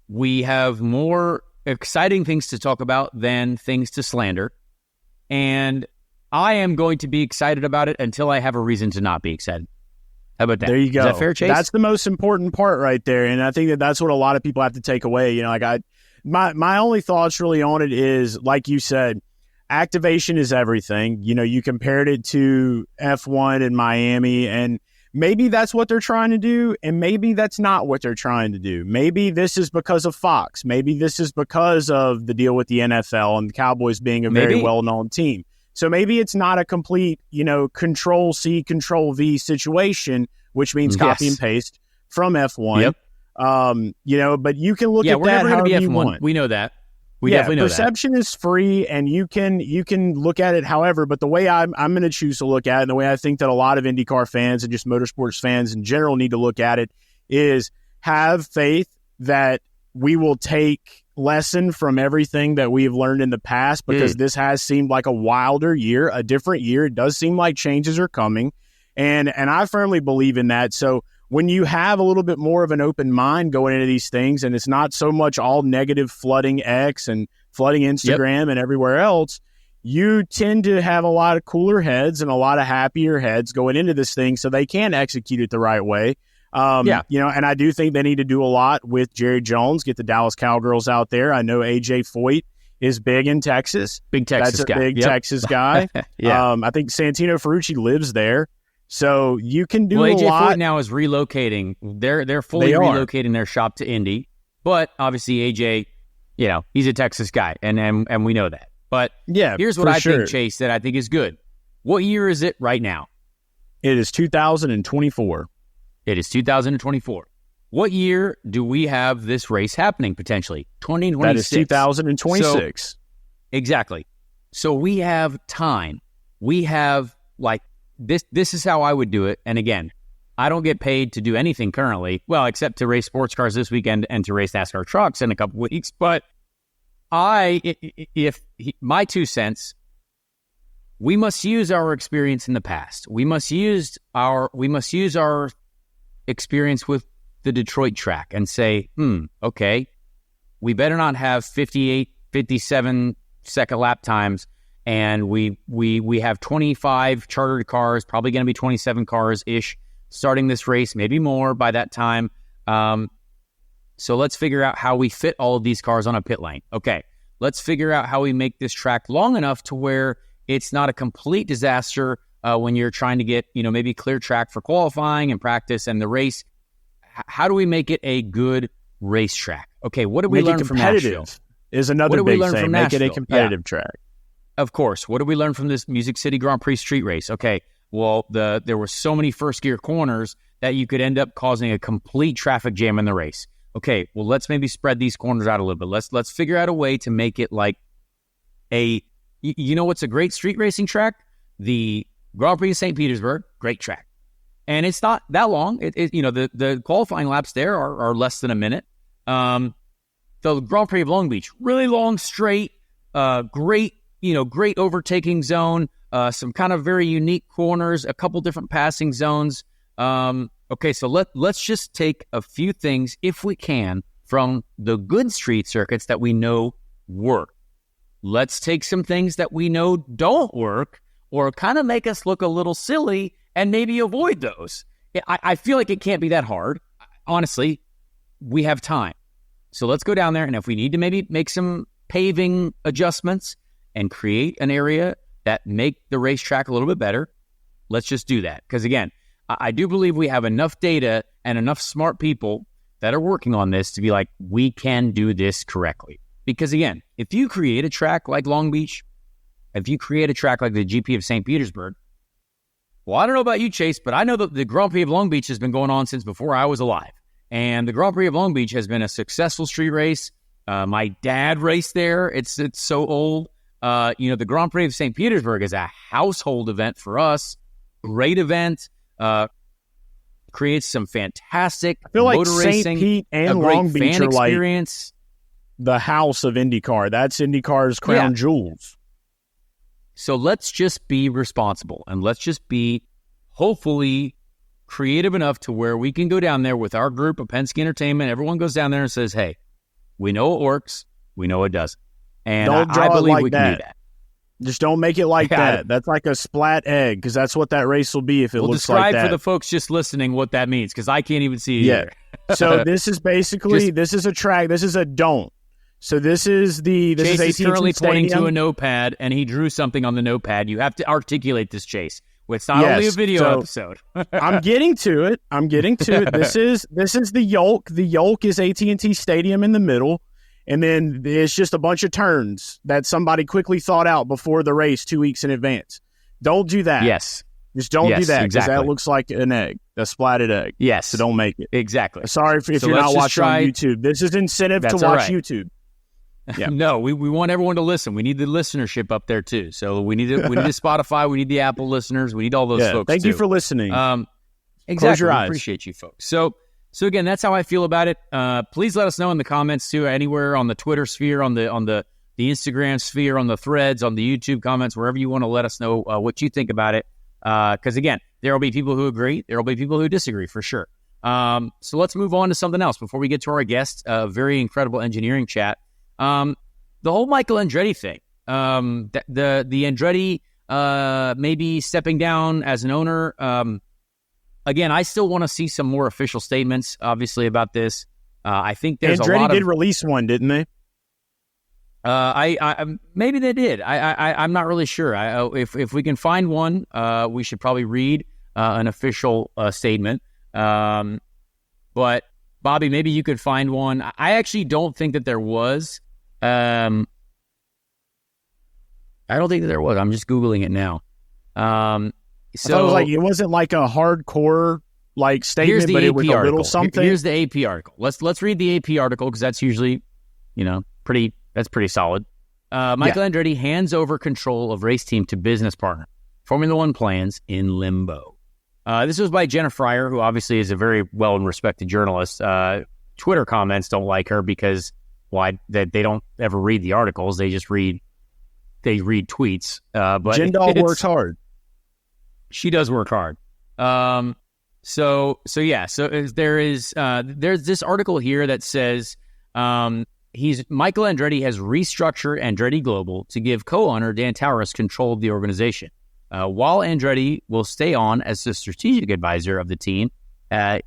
Speaker 1: We have more exciting things to talk about than things to slander. And I am going to be excited about it until I have a reason to not be excited. How about that?
Speaker 2: There you go.
Speaker 1: Is that fair, Chase?
Speaker 2: That's the most important part right there. And I think that's what a lot of people have to take away. My only thoughts really on it is, like you said, activation is everything. You compared it to F1 in Miami, and maybe that's what they're trying to do, and maybe that's not what they're trying to do. Maybe this is because of Fox. Maybe this is because of the deal with the NFL and the Cowboys being a very well-known team. So maybe it's not a complete, Control-C, Control-V situation, which means copy and paste from F1.
Speaker 1: Yep.
Speaker 2: But you can look at that however you want.
Speaker 1: We know that. We definitely know that.
Speaker 2: Perception is free, and you can look at it however, but the way I'm going to choose to look at it, and the way I think that a lot of IndyCar fans and just motorsports fans in general need to look at it, is have faith that we will take lesson from everything that we have learned in the past, because this has seemed like a wilder year, a different year. It does seem like changes are coming, and I firmly believe in that. So when you have a little bit more of an open mind going into these things, and it's not so much all negative flooding X and flooding Instagram and everywhere else, you tend to have a lot of cooler heads and a lot of happier heads going into this thing, so they can execute it the right way. And I do think they need to do a lot with Jerry Jones, get the Dallas Cowgirls out there. I know AJ Foyt is big in Texas.
Speaker 1: Big Texas guy.
Speaker 2: Big Texas guy. I think Santino Ferrucci lives there. So you can do a
Speaker 1: AJ
Speaker 2: lot.
Speaker 1: Foyt now is relocating. They're fully relocating their shop to Indy. But obviously AJ, he's a Texas guy, and we know that. But here's what I think, Chase, that I think is good. What year is it right now?
Speaker 2: It is 2024.
Speaker 1: It is 2024. What year do we have this race happening potentially? 2026.
Speaker 2: That is 2026.
Speaker 1: So, exactly. So we have time. We have like this. This is how I would do it. And again, I don't get paid to do anything currently. Well, except to race sports cars this weekend and to race NASCAR trucks in a couple weeks. But my 2 cents, we must use our experience in the past. We must use our experience with the Detroit track and say, okay, we better not have 58, 57 second lap times, and we have 25 chartered cars, probably going to be 27 cars ish starting this race, maybe more by that time. So let's figure out how we fit all of these cars on a pit lane. Okay, let's figure out how we make this track long enough to where it's not a complete disaster when you're trying to get, maybe clear track for qualifying and practice and the race. How do we make it a good racetrack? Okay, what did we learn from Nashville?
Speaker 2: Is another big thing. Make it a competitive track.
Speaker 1: Of course. What did we learn from this Music City Grand Prix street race? Okay, well, there were so many first gear corners that you could end up causing a complete traffic jam in the race. Okay, well, let's maybe spread these corners out a little bit. Let's figure out a way to make it like what's a great street racing track? The Grand Prix of St. Petersburg, great track. And it's not that long. The qualifying laps there are less than a minute. The Grand Prix of Long Beach, really long, straight, great overtaking zone, some kind of very unique corners, a couple different passing zones. Okay, so let's just take a few things, if we can, from the good street circuits that we know work. Let's take some things that we know don't work or kind of make us look a little silly and maybe avoid those. I feel like it can't be that hard. Honestly, we have time. So let's go down there, and if we need to maybe make some paving adjustments and create an area that make the racetrack a little bit better, let's just do that. Because again, I do believe we have enough data and enough smart people that are working on this to be like, we can do this correctly. Because again, if you create a track like Long Beach, if you create a track like the GP of St. Petersburg, well, I don't know about you, Chase, but I know that the Grand Prix of Long Beach has been going on since before I was alive. And the Grand Prix of Long Beach has been a successful street race. My dad raced there. It's so old. The Grand Prix of St. Petersburg is a household event for us. Great event. Creates some fantastic motor racing.
Speaker 2: St. Pete and Long Beach are experience. Like the house of IndyCar. That's IndyCar's crown jewels.
Speaker 1: So let's just be responsible, and let's just be hopefully creative enough to where we can go down there with our group of Penske Entertainment. Everyone goes down there and says, hey, we know it works. We know it doesn't. And I believe we can do that.
Speaker 2: Just don't make it like that. That's like a splat egg, because that's what that race will be if it looks like that.
Speaker 1: Describe for the folks just listening what that means, because I can't even see it either.
Speaker 2: So this is basically, this is a track. This is a don't. So this is
Speaker 1: Chase
Speaker 2: is
Speaker 1: is currently
Speaker 2: Stadium.
Speaker 1: pointing to a notepad, and he drew something on the notepad. You have to articulate this, Chase. It's not only a video episode.
Speaker 2: I'm getting to it. This is the yoke. The yoke is AT&T Stadium in the middle, and then it's just a bunch of turns that somebody quickly thought out before the race 2 weeks in advance. Don't do that.
Speaker 1: Yes.
Speaker 2: Just don't do that, because
Speaker 1: exactly.
Speaker 2: that looks like an egg, a splatted egg.
Speaker 1: Yes.
Speaker 2: So don't make it.
Speaker 1: Exactly.
Speaker 2: Sorry if you're not watching on YouTube. This is incentive to watch YouTube. Yeah.
Speaker 1: No, we want everyone to listen. We need the listenership up there too. So we need the Spotify, we need the Apple listeners, we need all those folks.
Speaker 2: Thank you for listening.
Speaker 1: Exactly.
Speaker 2: Close your eyes.
Speaker 1: Appreciate you folks. So again, that's how I feel about it. Please let us know in the comments too, anywhere on the Twitter sphere, on the Instagram sphere, on the threads, on the YouTube comments, wherever you want to let us know what you think about it. Because again, there will be people who agree, there will be people who disagree for sure. So let's move on to something else before we get to our guest. Very incredible engineering chat. The whole Michael Andretti thing, the Andretti maybe stepping down as an owner. Again, I still want to see some more official statements, obviously, about this. I think there's
Speaker 2: Andretti
Speaker 1: a lot of...
Speaker 2: did release one, didn't they?
Speaker 1: I maybe they did. I'm not really sure. If we can find one, we should probably read an official statement. But Bobby, maybe you could find one. I actually don't think that there was. I don't think that there was. I'm just Googling it now.
Speaker 2: So it wasn't like a hardcore like statement, but it was a little something.
Speaker 1: Here's the AP article. Let's read the AP article because that's usually, pretty solid. Michael Andretti hands over control of race team to business partner. Formula One plans in limbo. This was by Jenna Fryer, who obviously is a very well and respected journalist. Twitter comments don't like her because they don't ever read the articles. They just read tweets. But
Speaker 2: Jindal works hard.
Speaker 1: She does work hard. So there's this article here that says Michael Andretti has restructured Andretti Global to give co-owner Dan Tauris control of the organization, while Andretti will stay on as the strategic advisor of the team,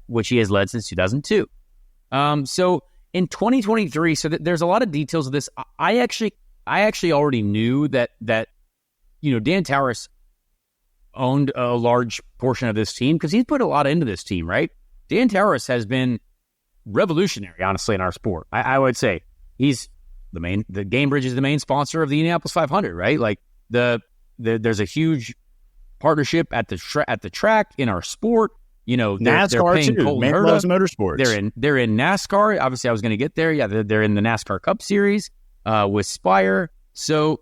Speaker 1: which he has led since 2002. So in 2023, so there's a lot of details of this. I actually already knew that Dan Tauris owned a large portion of this team because he's put a lot into this team, right? Dan Tauris has been revolutionary, honestly, in our sport. I would say he's the Gamebridge is the main sponsor of the Indianapolis 500, right? Like there's a huge partnership at the track in our sport.
Speaker 2: NASCAR
Speaker 1: they're paying
Speaker 2: too. Man loves motorsports.
Speaker 1: They're in NASCAR. Obviously, I was going to get there. Yeah, they're in the NASCAR Cup Series with Spire. So,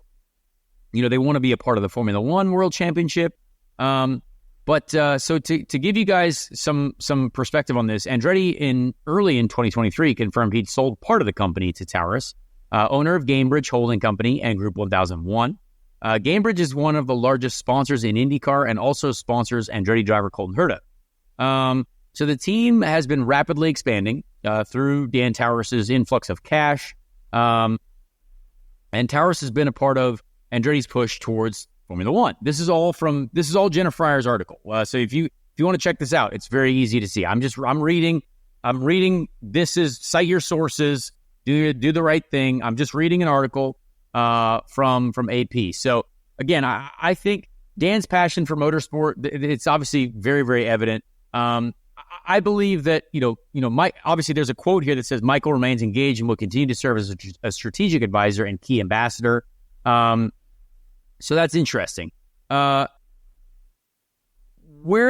Speaker 1: they want to be a part of the Formula One World Championship. But to give you guys some perspective on this, Andretti early in 2023 confirmed he'd sold part of the company to Tauris, owner of Gamebridge Holding Company and Group 1001. Gamebridge is one of the largest sponsors in IndyCar and also sponsors Andretti driver Colton Herta. So the team has been rapidly expanding through Dan Tauris's influx of cash, and Tauris has been a part of Andretti's push towards Formula One. This is all Jenna Fryer's article. So if you want to check this out, it's very easy to see. I'm reading. This is cite your sources. Do the right thing. I'm just reading an article from AP. So again, I think Dan's passion for motorsport, it's obviously very, very evident. I believe that Mike. Obviously, there's a quote here that says Michael remains engaged and will continue to serve as a strategic advisor and key ambassador. So that's interesting. Where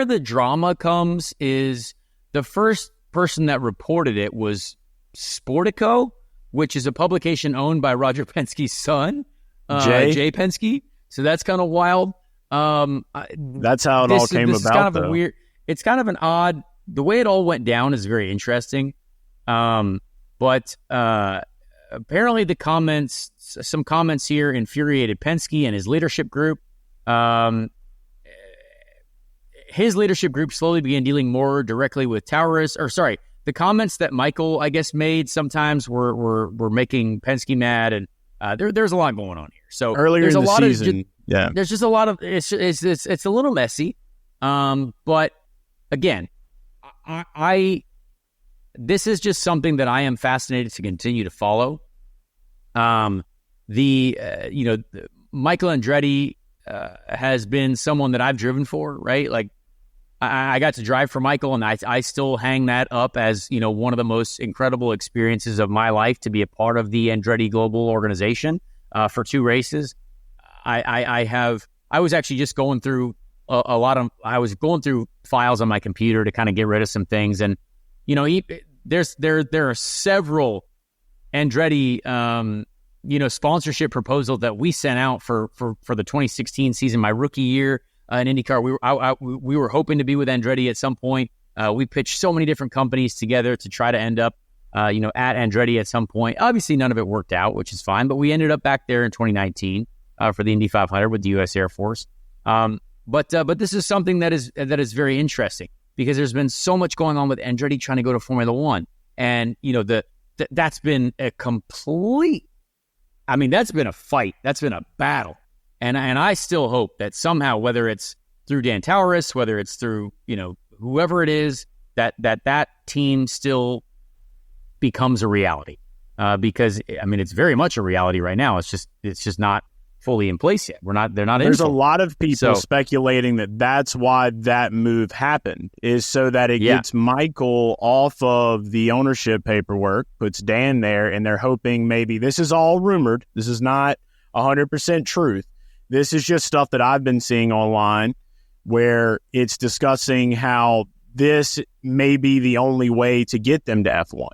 Speaker 1: the drama comes is the first person that reported it was Sportico, which is a publication owned by Roger Penske's son, Jay Penske. So that's kind of wild.
Speaker 2: That's how it all came about.
Speaker 1: Kind of it's kind of an odd. The way it all went down is very interesting. But apparently some comments here infuriated Penske and his leadership group. His leadership group slowly began dealing more directly with Tauris. The comments that Michael, I guess, made sometimes were making Penske mad, and there's a lot going on here. So
Speaker 2: earlier in the season,
Speaker 1: there's just a lot of it's a little messy. But again, this is just something that I am fascinated to continue to follow. Michael Andretti has been someone that I've driven for, right? Like I got to drive for Michael, and I still hang that up as one of the most incredible experiences of my life to be a part of the Andretti Global organization for 2 races. I was actually just going through I was going through files on my computer to kind of get rid of some things, and there are several Andretti sponsorship proposals that we sent out for the 2016 season, my rookie year in IndyCar. We were hoping to be with Andretti at some point. We pitched so many different companies together to try to end up at Andretti at some point. Obviously, none of it worked out, which is fine, but we ended up back there in 2019 for the Indy 500 with the U.S. Air Force. But this is something that is very interesting because there's been so much going on with Andretti trying to go to Formula One, and that's been a complete. I mean, that's been a fight. That's been a battle, and I still hope that somehow, whether it's through Dan Tauris, whether it's through whoever it is, that team still becomes a reality. Because I mean, it's very much a reality right now. It's just not fully in place yet. They're not.
Speaker 2: There's a lot of people speculating that that's why that move happened, is so that it gets Michael off of the ownership paperwork, puts Dan there, and they're hoping maybe this is all rumored. This is not 100% truth. This is just stuff that I've been seeing online where it's discussing how this may be the only way to get them to F1.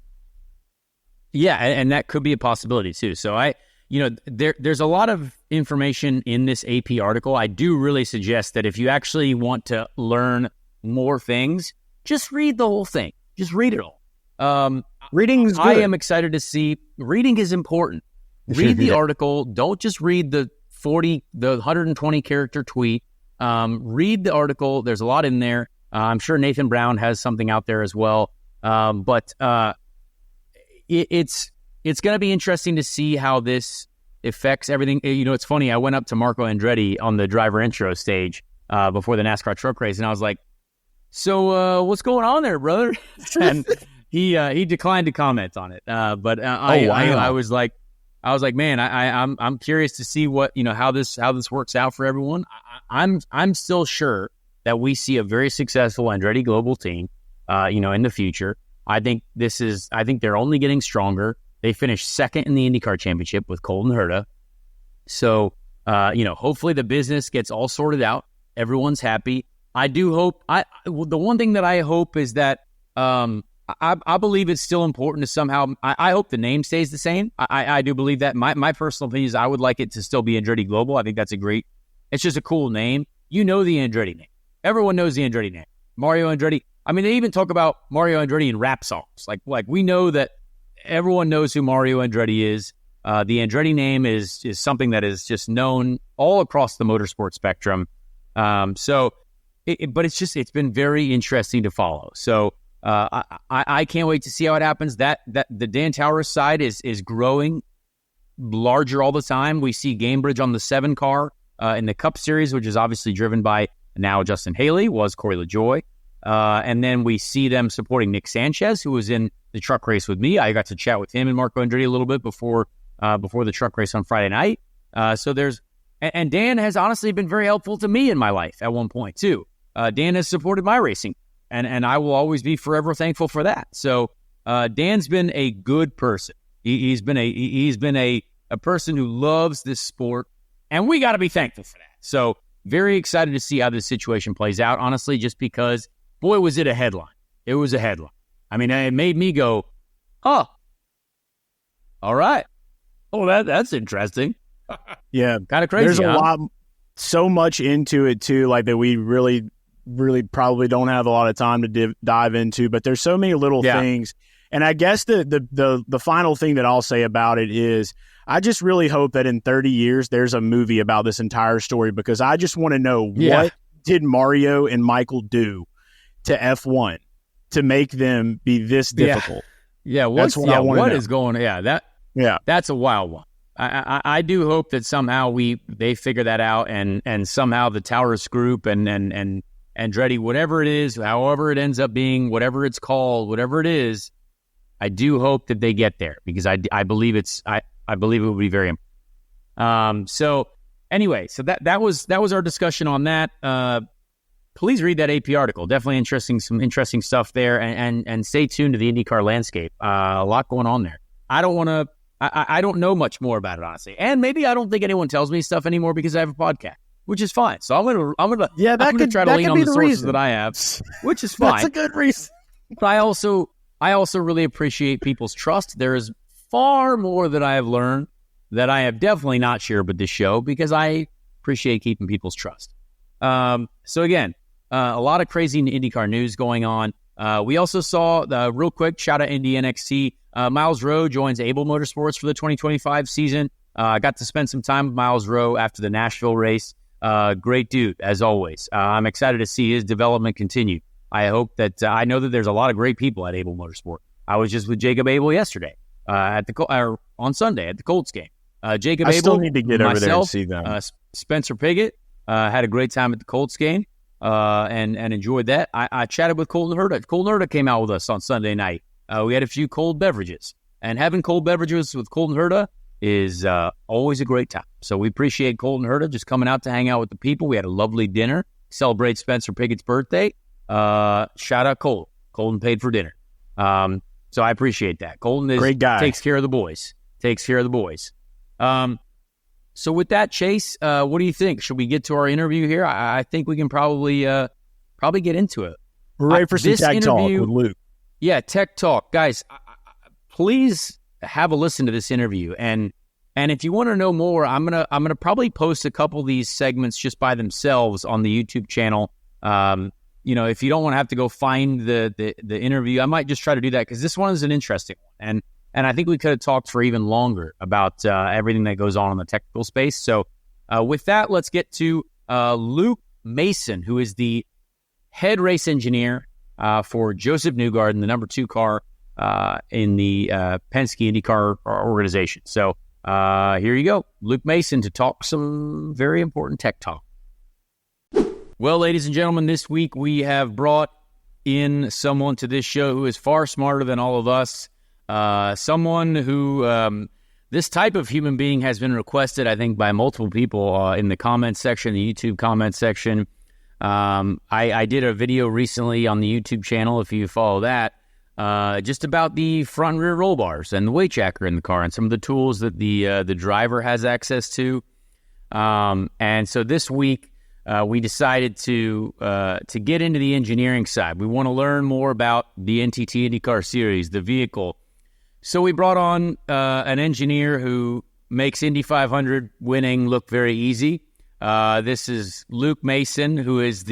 Speaker 1: Yeah, and that could be a possibility too. So there's a lot of information in this AP article. I do really suggest that if you actually want to learn more things, just read the whole thing. Just read it all.
Speaker 2: Reading is good.
Speaker 1: I am excited to see. Reading is important. Read the article. Don't just read the 120 character tweet. Read the article. There's a lot in there. I'm sure Nathan Brown has something out there as well. But it's going to be interesting to see how this affects everything. It's funny. I went up to Marco Andretti on the driver intro stage before the NASCAR truck race, and I was like, "So what's going on there, brother?" And he declined to comment on it. But I was like, man, I'm curious to see what how this works out for everyone. I'm still sure that we see a very successful Andretti Global team, in the future. I think they're only getting stronger. They finished second in the IndyCar championship with Colton Herta. So, hopefully the business gets all sorted out. Everyone's happy. I do hope. The one thing that I hope is that I believe it's still important to somehow. I hope the name stays the same. I do believe that. My personal opinion is I would like it to still be Andretti Global. I think that's it's just a cool name. The Andretti name. Everyone knows the Andretti name. Mario Andretti. I mean, they even talk about Mario Andretti in rap songs. Like we know that everyone knows who Mario Andretti is. The Andretti name is something that is just known all across the motorsport spectrum. But it's been very interesting to follow. So I can't wait to see how it happens. That the Dan Towers side is growing larger all the time. We see Gamebridge on the 7 car in the Cup Series, which is obviously driven by now Justin Haley, was Corey LaJoie. And then we see them supporting Nick Sanchez, who was in the truck race with me. I got to chat with him and Marco Andretti a little bit before the truck race on Friday night. So and Dan has honestly been very helpful to me in my life at one point too. Dan has supported my racing, and I will always be forever thankful for that. So Dan's been a good person. He's been a person who loves this sport, and we got to be thankful for that. So very excited to see how this situation plays out, honestly, just because, boy, was it a headline. It was a headline. I mean, it made me go, oh, all right. Oh, that's interesting.
Speaker 2: Yeah.
Speaker 1: Kind of crazy.
Speaker 2: There's a lot, so much into it, too, like that we really, really probably don't have a lot of time to dive into, but there's so many little things. And I guess the final thing that I'll say about it is I just really hope that in 30 years there's a movie about this entire story, because I just want to know what did Mario and Michael do to F1 to make them be this difficult.
Speaker 1: Yeah, that's what I want to know. What is going on? That's a wild one. I do hope that somehow they figure that out, and somehow the Towers group and Andretti, whatever it is, however it ends up being, whatever it's called, whatever it is, I do hope that they get there, because I believe I believe it would be very important. So anyway, so that was our discussion on that. Please read that AP article. Definitely some interesting stuff there, and stay tuned to the IndyCar landscape. A lot going on there. I don't know much more about it, honestly, and maybe I don't think anyone tells me stuff anymore because I have a podcast, which is fine. So I'm gonna try to lean on the sources that I have, which is fine.
Speaker 2: That's a good reason.
Speaker 1: But I also really appreciate people's trust. There is far more that I have learned that I have definitely not shared with this show, because I appreciate keeping people's trust. So again, a lot of crazy IndyCar news going on. We also saw, real quick, shout out Indy NXT, Miles Rowe joins Able Motorsports for the 2025 season. I got to spend some time with Miles Rowe after the Nashville race. Great dude, as always. I'm excited to see his development continue. I hope that I know that there's a lot of great people at Able Motorsport. I was just with Jacob Abel yesterday on Sunday at the Colts game. Jacob Abel,
Speaker 2: still need to get over there and see them.
Speaker 1: Spencer Piggott had a great time at the Colts game and enjoyed that. I chatted with Colton Herta. Colton Herta came out with us on Sunday night. We had a few cold beverages, and having cold beverages with Colton Herta is always a great time. So we appreciate Colton Herta just coming out to hang out with the people. We had a lovely dinner, celebrate Spencer Piggott's birthday. Shout out Colton. Colton paid for dinner. So I appreciate that. Colton is
Speaker 2: great guy.
Speaker 1: Takes care of the boys. So with that, Chase, what do you think? Should we get to our interview here? I think we can probably get into it.
Speaker 2: We're ready for some tech talk with Luke.
Speaker 1: Yeah, tech talk. Guys, please have a listen to this interview. And if you want to know more, I'm gonna probably post a couple of these segments just by themselves on the YouTube channel. If you don't want to have to go find the interview, I might just try to do that because this one is an interesting one. And I think we could have talked for even longer about everything that goes on in the technical space. So with that, let's get to Luke Mason, who is the head race engineer for Josef Newgarden, the number 2 car in the Penske IndyCar organization. So here you go, Luke Mason, to talk some very important tech talk. Well, ladies and gentlemen, this week we have brought in someone to this show who is far smarter than all of us. Someone who, this type of human being has been requested, I think, by multiple people in the comments section, the YouTube comments section. I did a video recently on the YouTube channel, if you follow that, just about the front and rear roll bars and the weight jacker in the car and some of the tools that the driver has access to. And so this week, we decided to get into the engineering side. We want to learn more about the NTT IndyCar Series, the vehicle. So we brought on an engineer who makes Indy 500 winning look very easy. This is Luke Mason, who is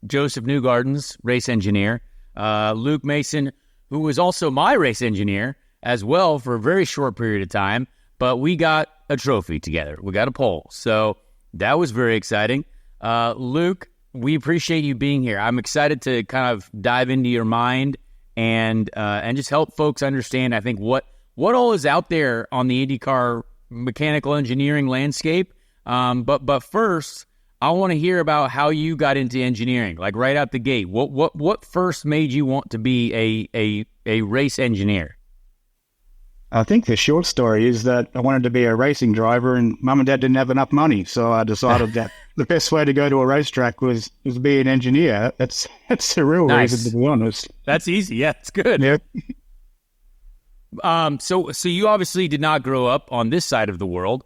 Speaker 1: Josef Newgarden's race engineer. Luke Mason, who was also my race engineer as well for a very short period of time. But we got a trophy together. We got a pole. So that was very exciting. Luke, we appreciate you being here. I'm excited to kind of dive into your mind and just help folks understand, I think, what all is out there on the IndyCar mechanical engineering landscape. But first, I want to hear about how you got into engineering, like right out the gate. What first made you want to be a race engineer?
Speaker 3: I think the short story is that I wanted to be a racing driver, and Mum and Dad didn't have enough money, so I decided that the best way to go to a racetrack was be an engineer. That's the real reason, to be honest.
Speaker 1: That's easy. Yeah, it's good.
Speaker 3: Yeah.
Speaker 1: So you obviously did not grow up on this side of the world.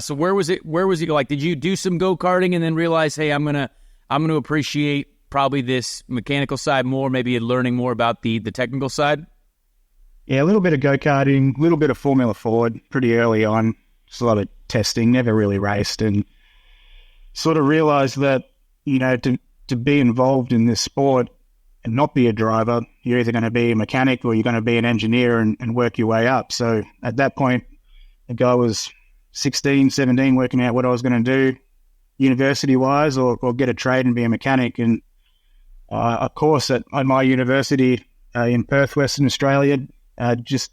Speaker 1: So where was it like? Did you do some go-karting and then realize, hey, I'm gonna appreciate probably this mechanical side more, maybe learning more about the technical side?
Speaker 3: Yeah, a little bit of go-karting, a little bit of Formula Ford pretty early on. Just a lot of testing, never really raced, and sort of realized that, to be involved in this sport and not be a driver, you're either going to be a mechanic or you're going to be an engineer and work your way up. So at that point, I think I was 16, 17, working out what I was going to do university-wise or get a trade and be a mechanic. And a course at my university in Perth, Western Australia, just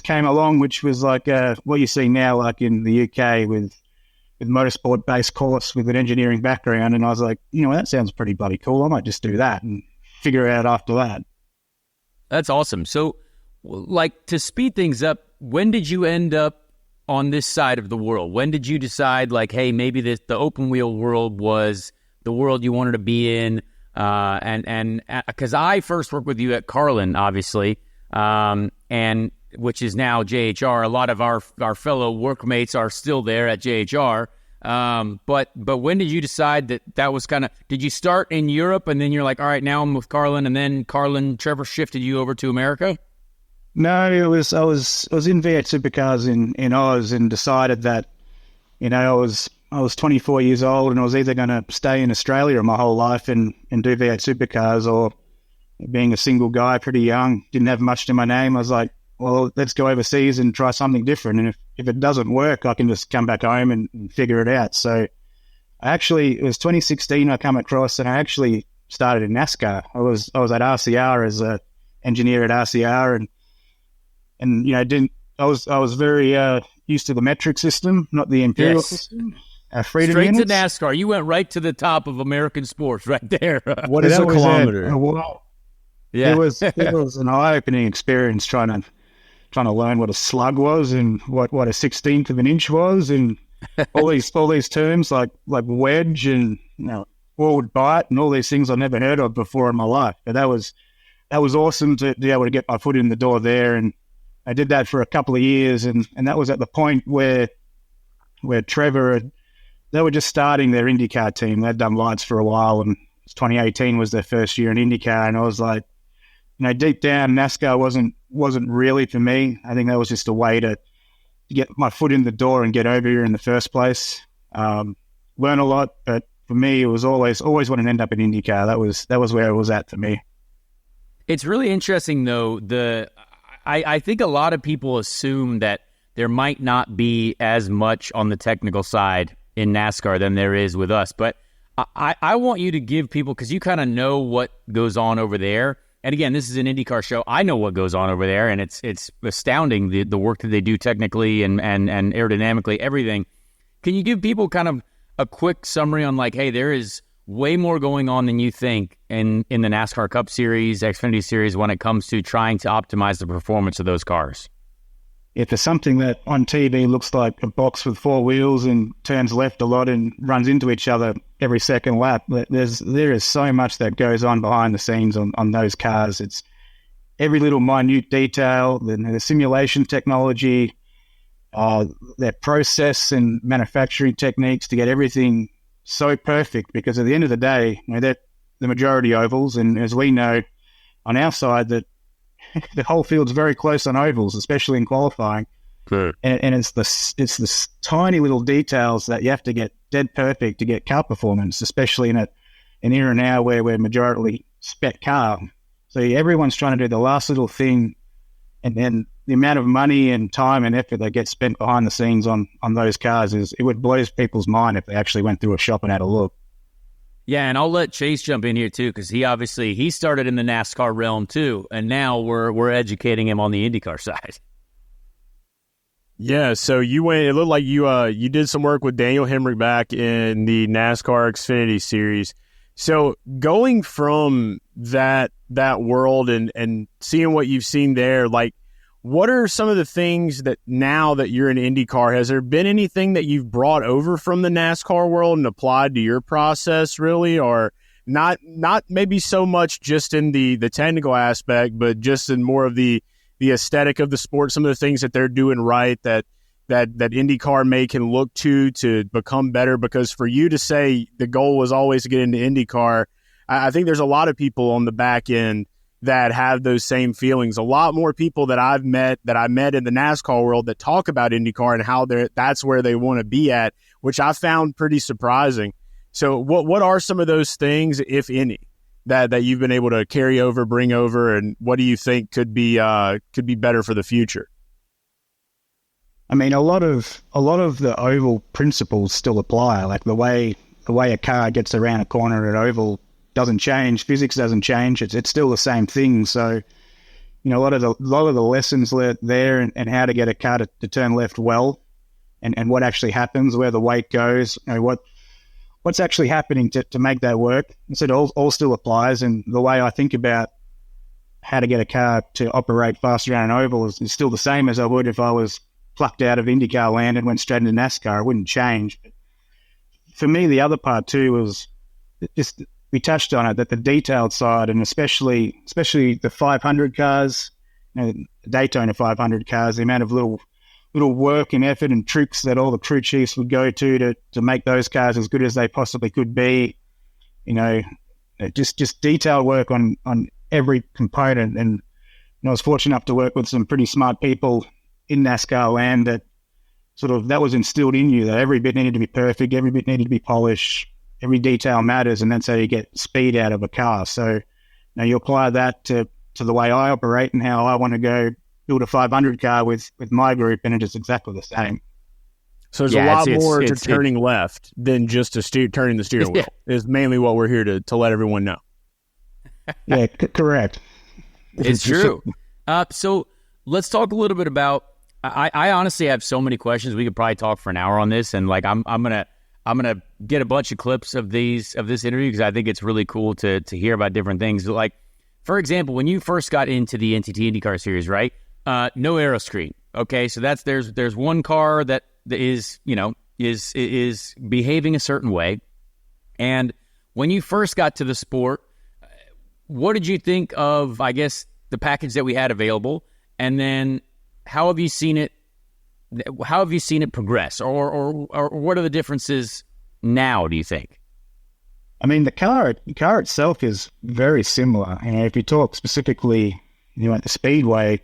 Speaker 3: came along, which was like what you see now, like in the UK with motorsport-based course with an engineering background. And I was like, that sounds pretty bloody cool. I might just do that and figure it out after that.
Speaker 1: That's awesome. So, like, to speed things up, when did you end up on this side of the world? When did you decide, like, hey, maybe the open wheel world was the world you wanted to be in? And because I first worked with you at Carlin, obviously, and which is now JHR. A lot of our fellow workmates are still there at JHR. But when did you decide that was kind of, did you start in Europe and then you're like, all right, now I'm with Carlin, and then Trevor shifted you over to America?
Speaker 3: No, I was in V8 Supercars in Oz and decided that, I was 24 years old and I was either going to stay in Australia my whole life and do V8 Supercars, or being a single guy, pretty young, didn't have much to my name. I was like, well, let's go overseas and try something different. And if it doesn't work, I can just come back home and figure it out. So it was 2016 I come across, and I actually started in NASCAR. I was at RCR as an engineer at RCR, and I was very used to the metric system, not the imperial system. Freedom
Speaker 1: Straight
Speaker 3: units.
Speaker 1: to NASCAR. You went right to the top of American sports right there.
Speaker 2: What is a kilometer?
Speaker 1: Yeah.
Speaker 3: It was an eye-opening experience trying to learn what a slug was and what a 16th of an inch was, and all these terms like wedge and forward bite and all these things I never heard of before in my life. But that was awesome to be able to get my foot in the door there, and I did that for a couple of years, and that was at the point where Trevor, they were just starting their IndyCar team. They'd done lights for a while, and 2018 was their first year in IndyCar, and I was like, deep down, NASCAR wasn't really for me. I think that was just a way to get my foot in the door and get over here in the first place. Learn a lot, but for me, it was always wanting to end up in IndyCar. That was where it was at for me.
Speaker 1: It's really interesting, though. I think a lot of people assume that there might not be as much on the technical side in NASCAR than there is with us. But I want you to give people, because you kind of know what goes on over there. And again, this is an IndyCar show. I know what goes on over there, and it's astounding, the work that they do technically and aerodynamically, everything. Can you give people kind of a quick summary on, like, hey, there is way more going on than you think in the NASCAR Cup Series, Xfinity Series, when it comes to trying to optimize the performance of those cars?
Speaker 3: If there's something that on TV looks like a box with four wheels and turns left a lot and runs into each other every second lap, there is so much that goes on behind the scenes on those cars. It's every little minute detail, the simulation technology, their process and manufacturing techniques to get everything so perfect, because at the end of the day, they're the majority ovals, and as we know on our side, that the whole field's very close on ovals, especially in qualifying.
Speaker 1: Good.
Speaker 3: And it's the tiny little details that you have to get dead perfect to get car performance, especially in an era now where we're majority spec car. So everyone's trying to do the last little thing, and then the amount of money and time and effort that gets spent behind the scenes on those cars it would blow people's mind if they actually went through a shop and had a look.
Speaker 1: Yeah, and I'll let Chase jump in here too, because he started in the NASCAR realm too, and now we're educating him on the IndyCar side.
Speaker 2: Yeah, so it looked like you did some work with Daniel Hemrick back in the NASCAR Xfinity Series. So going from that world and seeing what you've seen there, like, what are some of the things that now that you're in IndyCar, has there been anything that you've brought over from the NASCAR world and applied to your process, really? Or not maybe so much just in the technical aspect, but just in more of the aesthetic of the sport, some of the things that they're doing right that IndyCar can look to become better? Because for you to say the goal was always to get into IndyCar, I think there's a lot of people on the back end that have those same feelings. A lot more people that I met in the NASCAR world that talk about IndyCar and how that's where they want to be at, which I found pretty surprising. So what are some of those things, if any, that you've been able to carry over, bring over, and what do you think could be better for the future?
Speaker 3: I mean, a lot of the oval principles still apply. Like the way a car gets around a corner at oval doesn't change. Physics doesn't change. It's still the same thing. So, a lot of the lessons learned there and how to get a car to turn left well, and what actually happens, where the weight goes, what's actually happening to make that work. So it all still applies. And the way I think about how to get a car to operate faster around an oval is still the same as I would if I was plucked out of IndyCar land and went straight into NASCAR. It wouldn't change. But for me, the other part too was just, we touched on it, that the detailed side, and especially the 500 cars, Daytona 500 cars, the amount of little work and effort and tricks that all the crew chiefs would go to make those cars as good as they possibly could be. Just detailed work on every component. And I was fortunate enough to work with some pretty smart people in NASCAR land that that was instilled in you, that every bit needed to be perfect, every bit needed to be polished, every detail matters, and that's how you get speed out of a car. So now you apply that to the way I operate and how I want to go build a 500 car with my group, and it is exactly the same.
Speaker 2: So there's a lot more to turning left than just turning the steering wheel, is mainly what we're here to let everyone know.
Speaker 3: Yeah, correct.
Speaker 1: It's true. So let's talk a little bit about, I honestly have so many questions. We could probably talk for an hour on this, and like I'm gonna get a bunch of clips of this interview because I think it's really cool to hear about different things. Like, for example, when you first got into the NTT IndyCar Series, right? No Aeroscreen. Okay, so there's one car that is behaving a certain way, and when you first got to the sport, what did you think of, I guess, the package that we had available, and then how have you seen it? How have you seen it progress, or what are the differences now, do you think?
Speaker 3: I mean, the car itself is very similar. And if you talk specifically, at the Speedway,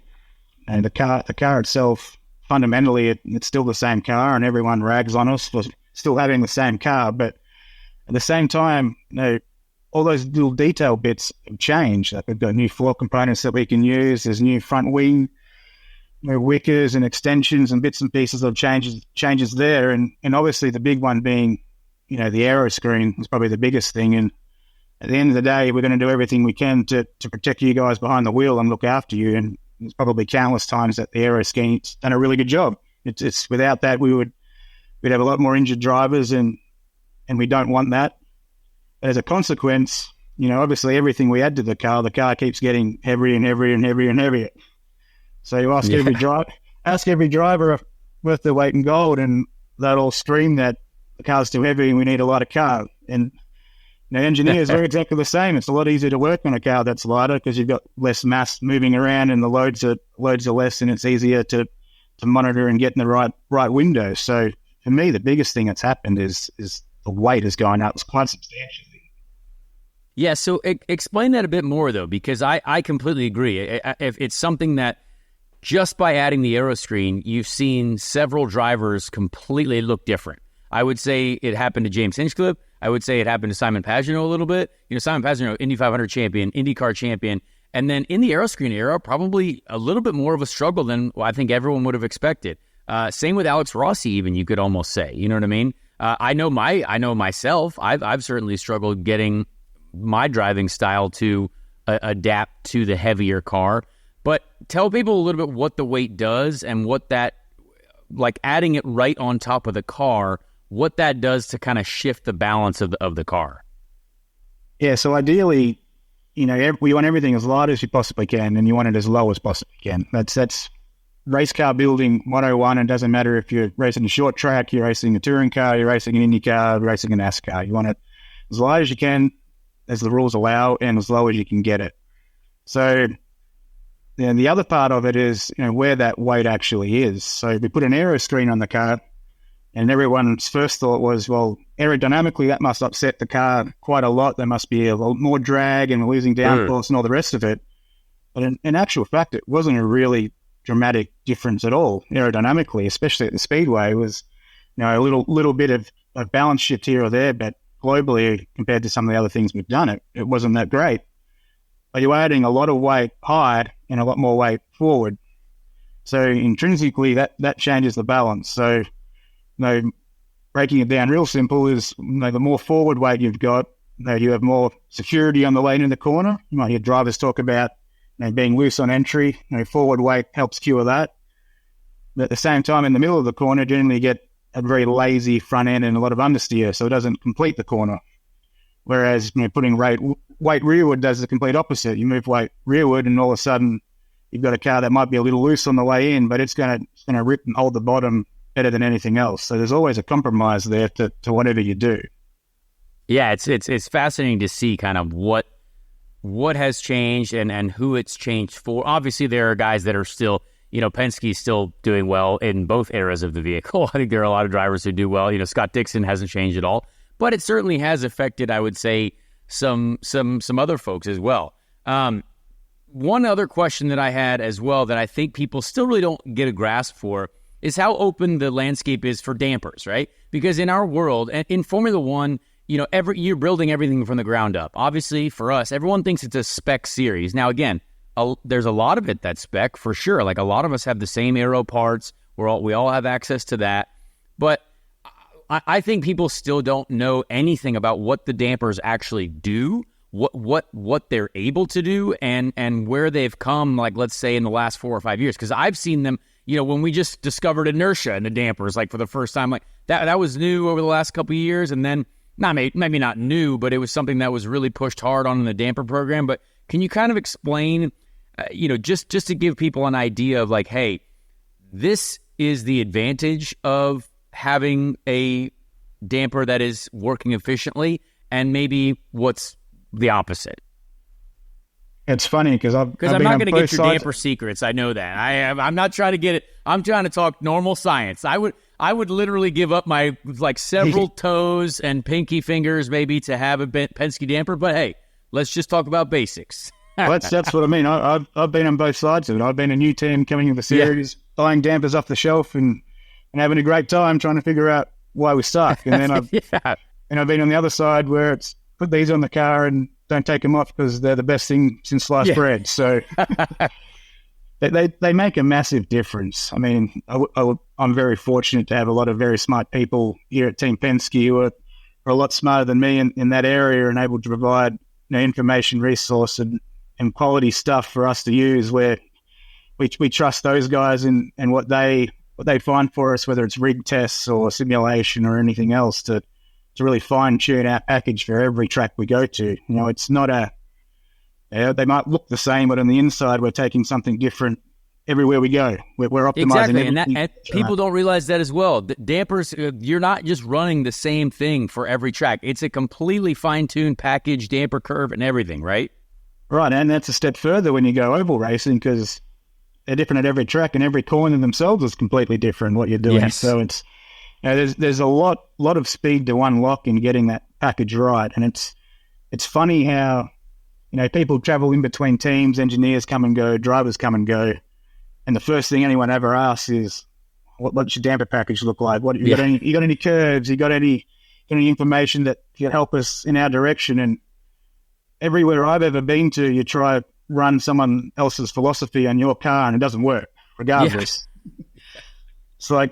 Speaker 3: and the car itself, fundamentally, it's still the same car, and everyone rags on us for still having the same car. But at the same time, all those little detail bits have changed. Like we've got new floor components that we can use. There's new front wing, wickers and extensions and bits and pieces of changes there. And obviously the big one being, the Aeroscreen is probably the biggest thing. And at the end of the day, we're going to do everything we can to protect you guys behind the wheel and look after you. And there's probably countless times that the Aeroscreen's done a really good job. It's without that, we'd have a lot more injured drivers, and we don't want that. As a consequence, obviously everything we add to the car keeps getting heavier and heavier and heavier and heavier. So you ask every driver worth their weight in gold, and they'll all scream that the car's too heavy and we need a lighter car. And engineers are exactly the same. It's a lot easier to work on a car that's lighter because you've got less mass moving around and the loads are less, and it's easier to monitor and get in the right window. So for me, the biggest thing that's happened is the weight has gone up quite substantially.
Speaker 1: Yeah, so explain that a bit more, though, because I completely agree. If it's something that just by adding the Aeroscreen, you've seen several drivers completely look different. I would say it happened to James Hinchcliffe. I would say it happened to Simon Pagenaud a little bit. Simon Pagenaud, Indy 500 champion, IndyCar champion. And then in the Aeroscreen era, probably a little bit more of a struggle than I think everyone would have expected. Same with Alex Rossi, even, you could almost say. You know what I mean? I know myself. I've certainly struggled getting my driving style to adapt to the heavier car. But tell people a little bit what the weight does and what that, like adding it right on top of the car, what that does to kind of shift the balance of the car.
Speaker 3: Yeah, so ideally, we want everything as light as you possibly can, and you want it as low as possibly can. That's race car building 101. It doesn't matter if you're racing a short track, you're racing a touring car, you're racing an IndyCar, you're racing a NASCAR. You want it as light as you can, as the rules allow, and as low as you can get it. So then the other part of it is where that weight actually is. So we put an Aeroscreen on the car, and everyone's first thought was, well, aerodynamically that must upset the car quite a lot. There must be a lot more drag and losing downforce and all the rest of it. But in actual fact, it wasn't a really dramatic difference at all aerodynamically, especially at the Speedway. It was a little bit of a balance shift here or there, but globally, compared to some of the other things we've done, it wasn't that great. But you're adding a lot of weight high and a lot more weight forward. So intrinsically, that changes the balance. So, breaking it down real simple is, the more forward weight you've got, you have more security on the way into the corner. You might hear drivers talk about being loose on entry. Forward weight helps cure that. But at the same time, in the middle of the corner, generally you get a very lazy front end and a lot of understeer, so it doesn't complete the corner. Whereas putting weight rearward does the complete opposite. You move weight rearward, and all of a sudden you've got a car that might be a little loose on the way in, but it's going to rip and hold the bottom better than anything else. So there's always a compromise there to whatever you do. Yeah,
Speaker 1: it's fascinating to see kind of what has changed and who it's changed for. Obviously, there are guys that are still, Penske's still doing well in both eras of the vehicle. I think there are a lot of drivers who do well. Scott Dixon hasn't changed at all, but it certainly has affected, I would say, some other folks as well. One other question that I had as well that I think people still really don't get a grasp for is how open the landscape is for dampers, right? Because in our world, and in Formula One, you're building everything from the ground up. Obviously, for us, everyone thinks it's a spec series. Now, again, there's a lot of it that's spec for sure. Like a lot of us have the same aero parts. We all have access to that. But I think people still don't know anything about what the dampers actually do, what they're able to do, and where they've come, like, let's say, in the last 4 or 5 years. Because I've seen them, when we just discovered inertia in the dampers, like for the first time, like that was new over the last couple of years. And then, maybe not new, but it was something that was really pushed hard on in the damper program. But can you kind of explain, just to give people an idea of like, hey, this is the advantage of having a damper that is working efficiently, and maybe what's the opposite?
Speaker 3: It's funny because I'm
Speaker 1: not going to get your damper secrets. I know that. I'm not trying to get it. I'm trying to talk normal science. I I would literally give up my several toes and pinky fingers maybe to have a Penske damper. But hey, let's just talk about basics.
Speaker 3: Well, that's what I mean. I've been on both sides of it. I've been a new team coming into the series, buying dampers off the shelf and having a great time trying to figure out why we suck. And then I've been on the other side where it's put these on the car and don't take them off because they're the best thing since sliced bread. So they make a massive difference. I mean, I'm very fortunate to have a lot of very smart people here at Team Penske who are a lot smarter than me in that area and able to provide information, resource, and quality stuff for us to use. Where we trust those guys and what they find for us, whether it's rig tests or simulation or anything else, to really fine tune our package for every track we go to. It's not they might look the same, but on the inside, we're taking something different everywhere we go. We're optimizing
Speaker 1: exactly, and people don't realize that as well. The dampers, you're not just running the same thing for every track. It's a completely fine-tuned package, damper curve, and everything, right?
Speaker 3: Right, and that's a step further when you go oval racing because they're different at every track, and every corner themselves is completely different what you're doing.
Speaker 1: Yes.
Speaker 3: So it's there's a lot of speed to unlock in getting that package right, and it's funny how people travel in between teams, engineers come and go, drivers come and go, and the first thing anyone ever asks is, "What's your damper package look like? You got any curves? You got any information that can help us in our direction?" And everywhere I've ever been to, you try to run someone else's philosophy on your car, and it doesn't work, regardless. So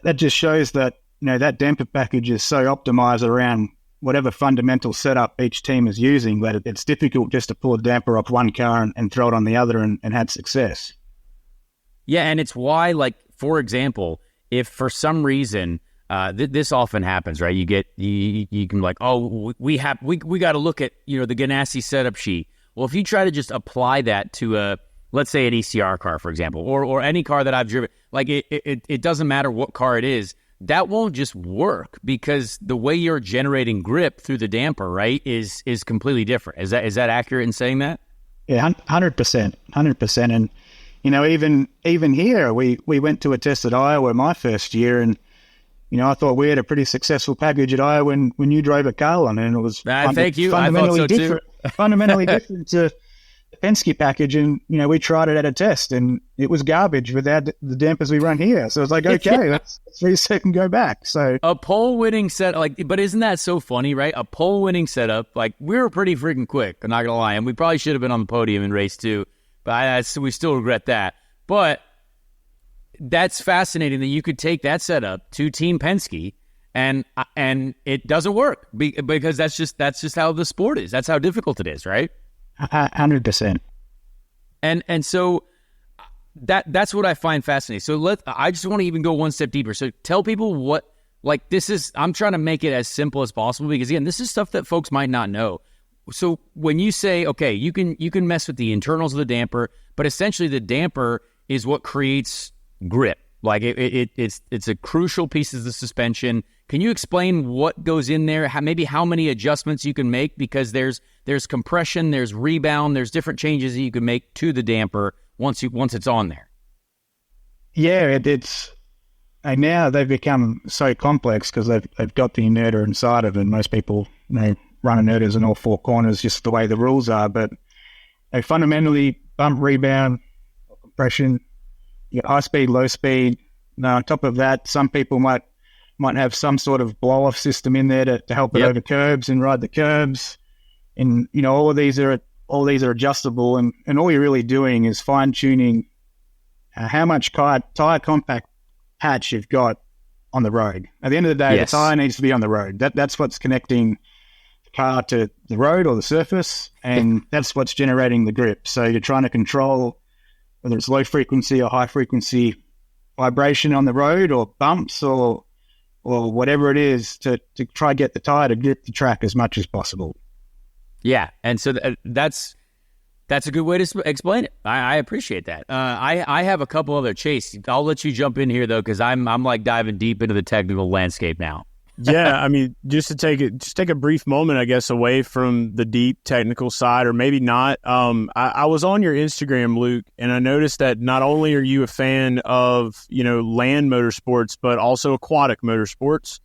Speaker 3: that just shows that that damper package is so optimized around whatever fundamental setup each team is using that it's difficult just to pull a damper off one car and throw it on the other and have success.
Speaker 1: Yeah, and it's why, for example, if for some reason this often happens, right? You can we got to look at the Ganassi setup sheet. Well, if you try to just apply that to let's say an ECR car, for example, or any car that I've driven, it doesn't matter what car it is, that won't just work because the way you're generating grip through the damper, right, is completely different. Is that accurate in saying that?
Speaker 3: Yeah, 100%. And even here, we went to a test at Iowa my first year, and I thought we had a pretty successful package at Iowa when you drove at Carlin, and it was fundamentally different. Fundamentally different to the Penske package, and we tried it at a test, and it was garbage without the dampers we run here. So it's okay, let's reset and go back. So
Speaker 1: a pole-winning set, but isn't that so funny, right? A pole-winning setup, we were pretty freaking quick. I'm not gonna lie, and we probably should have been on the podium in race 2, but we still regret that. But that's fascinating that you could take that setup to Team Penske and it doesn't work because that's just how the sport is. That's how difficult it is, right?
Speaker 3: 100%.
Speaker 1: And so that's what I find fascinating. So I just want to even go one step deeper. So tell people what this is. I'm trying to make it as simple as possible because again, this is stuff that folks might not know. So when you say, okay, you can mess with the internals of the damper, but essentially the damper is what creates grip. It's a crucial piece of the suspension. Can you explain what goes in there? Maybe how many adjustments you can make, because there's compression, there's rebound, there's different changes that you can make to the damper once it's on there.
Speaker 3: Yeah, and now they've become so complex because they've got the inverter inside of it. And most people run inverters in all four corners, just the way the rules are. But they fundamentally bump, rebound, compression. You got high speed, low speed. Now on top of that, some people might have some sort of blow-off system in there to help it over curbs and ride the curbs. And all these are adjustable, and all you're really doing is fine-tuning how much tire compact patch you've got on the road. At the end of the day, the tire needs to be on the road. That's what's connecting the car to the road or the surface, and that's what's generating the grip. So you're trying to control whether it's low frequency or high frequency vibration on the road or bumps or whatever it is to try get the tire to grip the track as much as possible.
Speaker 1: Yeah, and so that's a good way to explain it. I appreciate that. I have a couple other, Chase. I'll let you jump in here though, because I'm diving deep into the technical landscape now.
Speaker 2: Yeah, I mean, just take a brief moment, I guess, away from the deep technical side, or maybe not. I was on your Instagram, Luke, and I noticed that not only are you a fan of, land motorsports, but also aquatic motorsports,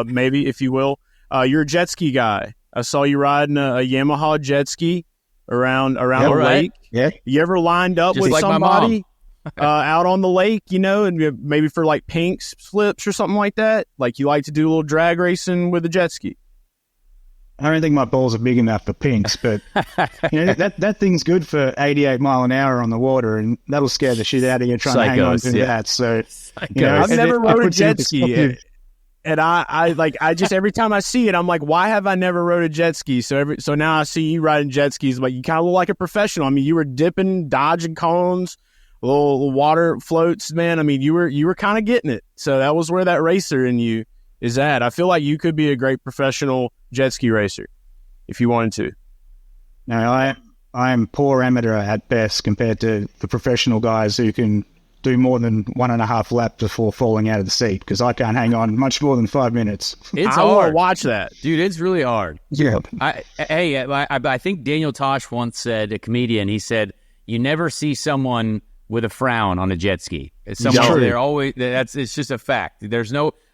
Speaker 2: maybe, if you will. You're a jet ski guy. I saw you riding a Yamaha jet ski around the lake.
Speaker 3: Yeah.
Speaker 2: You ever lined up
Speaker 1: Just
Speaker 2: with
Speaker 1: like my
Speaker 2: somebody out on the lake, and maybe for like pinks flips or something like that? Like you like to do a little drag racing with a jet ski?
Speaker 3: I don't think my balls are big enough for pinks, but that thing's good for 88 mile an hour on the water, and that'll scare the shit out of you trying to hang on to that. So
Speaker 2: I've never rode a jet ski. And I just, every time I see it, I'm like, why have I never rode a jet ski? So now I see you riding jet skis, but you kind of look like a professional. I mean, you were dipping, dodging cones, little water floats, man. I mean, you were kind of getting it. So that was where that racer in you is at. I feel like you could be a great professional jet ski racer if you wanted to.
Speaker 3: No, I am poor amateur at best compared to the professional guys who can do more than 1.5 laps before falling out of the seat, because I can't hang on much more than 5 minutes.
Speaker 1: It's
Speaker 2: I want
Speaker 1: hard.
Speaker 2: to watch that.
Speaker 1: Dude, it's really hard.
Speaker 3: Yeah.
Speaker 1: I think Daniel Tosh once said, a comedian, he said, you never see someone with a frown on a jet ski. It's someone they're always, it's just a fact.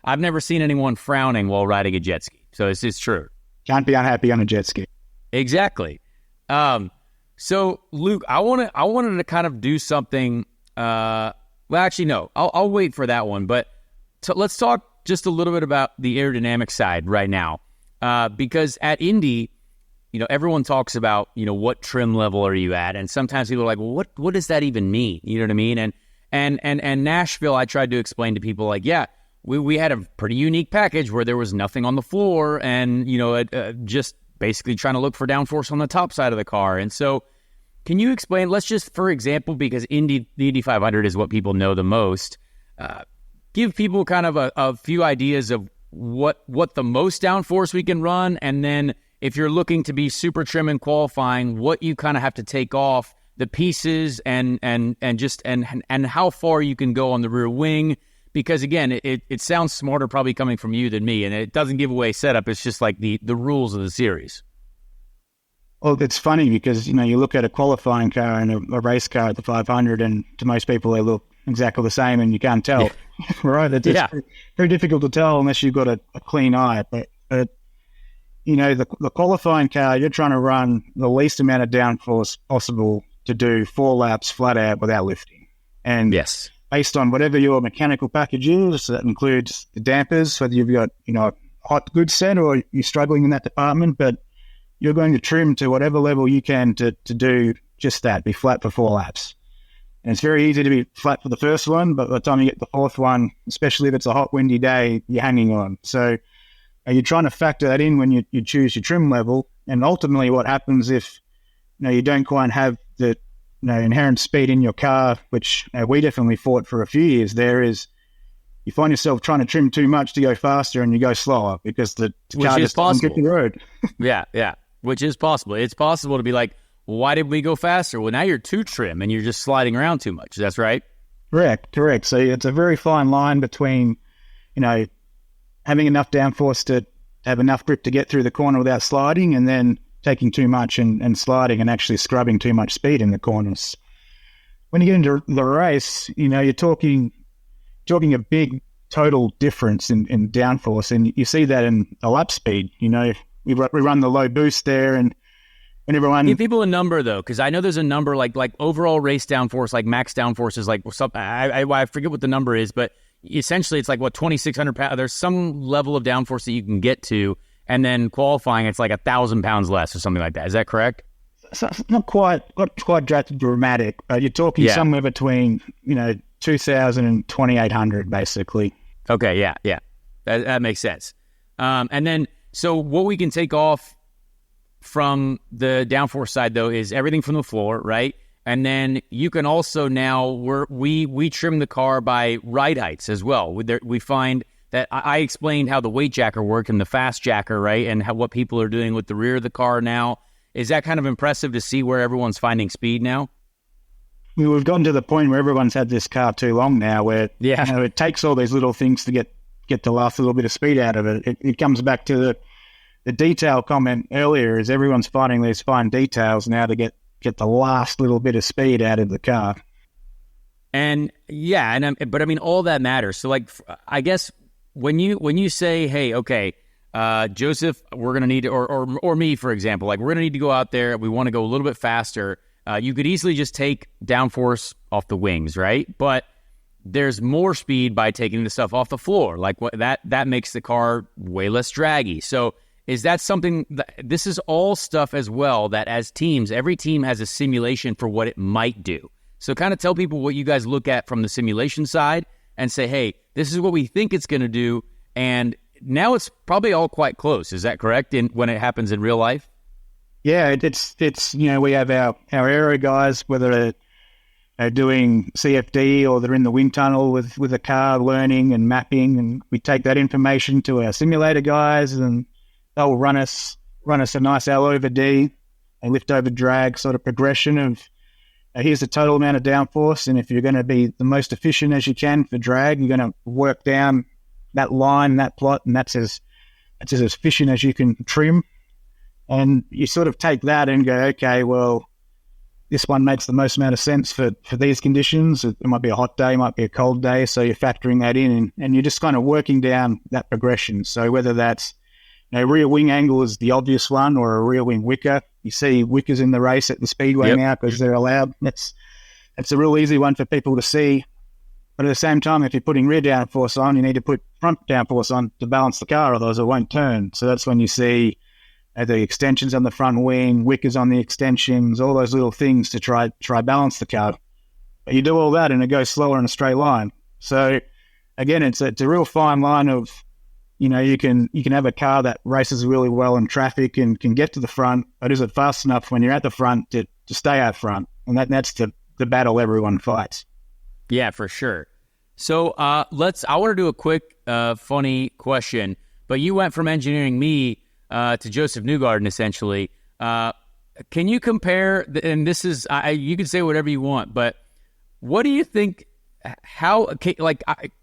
Speaker 1: I've never seen anyone frowning while riding a jet ski. So it's true.
Speaker 3: Can't be unhappy on a jet ski.
Speaker 1: Exactly. So Luke, I wanted to kind of do something. Well, actually, no. I'll wait for that one. But let's talk just a little bit about the aerodynamic side right now, because at Indy, everyone talks about what trim level are you at, and sometimes people are like, well, what does that even mean? You know what I mean? And Nashville, I tried to explain to people like, yeah, we had a pretty unique package where there was nothing on the floor, and just basically trying to look for downforce on the top side of the car, and so. Can you explain, let's just, for example, because the Indy 500 is what people know the most, give people kind of a few ideas of what the most downforce we can run, and then if you're looking to be super trim in qualifying, what you kind of have to take off, the pieces, and how far you can go on the rear wing, because again, it sounds smarter probably coming from you than me, and it doesn't give away setup, it's just like the rules of the series.
Speaker 3: Well, it's funny because, you look at a qualifying car and a race car at the 500, and to most people they look exactly the same and you can't tell, right? It's very difficult to tell unless you've got a clean eye. But the qualifying car, you're trying to run the least amount of downforce possible to do 4 laps flat out without lifting. And based on whatever your mechanical package is, that includes the dampers, whether you've got, a hot good set or you're struggling in that department, but you're going to trim to whatever level you can to do just that, be flat for 4 laps. And it's very easy to be flat for the first one, but by the time you get the 4th one, especially if it's a hot, windy day, you're hanging on. So you're trying to factor that in when you choose your trim level. And ultimately what happens if you don't quite have the inherent speed in your car, which we definitely fought for a few years there, is you find yourself trying to trim too much to go faster and you go slower because the car just doesn't get to the road.
Speaker 1: Yeah. Which is possible. It's possible to be like, why did we go faster? Well, now you're too trim and you're just sliding around too much. That's right?
Speaker 3: Correct. So it's a very fine line between, having enough downforce to have enough grip to get through the corner without sliding, and then taking too much and sliding and actually scrubbing too much speed in the corners. When you get into the race, you're talking a big total difference in downforce, and you see that in a lap speed. We run the low boost there, and everyone...
Speaker 1: Give people a number, though, because I know there's a number, like overall race downforce, like max downforce is like, I forget what the number is, but essentially it's like, 2,600 pounds. There's some level of downforce that you can get to, and then qualifying, it's like 1,000 pounds less or something like that. Is that correct?
Speaker 3: So not quite dramatic, but you're talking somewhere between, 2,000 and 2,800, basically.
Speaker 1: Okay, yeah. That makes sense. And then... So what we can take off from the downforce side, though, is everything from the floor, right? And then you can also now, we trim the car by ride heights as well. We find that I explained how the weight jacker worked and the fast jacker, right? And what people are doing with the rear of the car now. Is that kind of impressive to see where everyone's finding speed now?
Speaker 3: We've gotten to the point where everyone's had this car too long now where it takes all these little things to get get the last little bit of speed out of it. It comes back to the detail comment earlier, is everyone's finding these fine details now to get the last little bit of speed out of the car.
Speaker 1: And yeah, but I mean, all that matters. So like, I guess when you say, hey, okay, Joseph, we're going to need to, or me, for example, like we're going to need to go out there. We want to go a little bit faster. You could easily just take downforce off the wings, right? But there's more speed by taking the stuff off the floor. Like that makes the car way less draggy. So is that something this is all stuff as well that as teams, every team has a simulation for what it might do. So kind of tell people what you guys look at from the simulation side and say, hey, this is what we think it's going to do. And now it's probably all quite close. Is that correct when it happens in real life?
Speaker 3: Yeah, it's we have our aero guys, whether they're doing CFD or they're in the wind tunnel with a car learning and mapping, and we take that information to our simulator guys and they'll run us a nice L over D, a lift over drag sort of progression of here's the total amount of downforce, and if you're going to be the most efficient as you can for drag, you're going to work down that line, that plot, and that's as efficient as you can trim. And you sort of take that and go, okay, well, this one makes the most amount of sense for these conditions. It might be a hot day, it might be a cold day, so you're factoring that in, and you're just kind of working down that progression. So whether that's rear wing angle is the obvious one, or a rear wing wicker. You see wickers in the race at the speedway now because they're allowed. That's a real easy one for people to see. But at the same time, if you're putting rear downforce on, you need to put front downforce on to balance the car, otherwise it won't turn. So that's when you see the extensions on the front wing, wickers on the extensions, all those little things to try balance the car. But you do all that and it goes slower in a straight line. So again, it's a real fine line of, you can have a car that races really well in traffic and can get to the front, but is it fast enough when you're at the front to stay out front? And that's the battle everyone fights.
Speaker 1: Yeah, for sure. So I want to do a quick funny question, but you went from engineering me to Josef Newgarden, essentially. Can you compare, and this is, you can say whatever you want, but what do you think,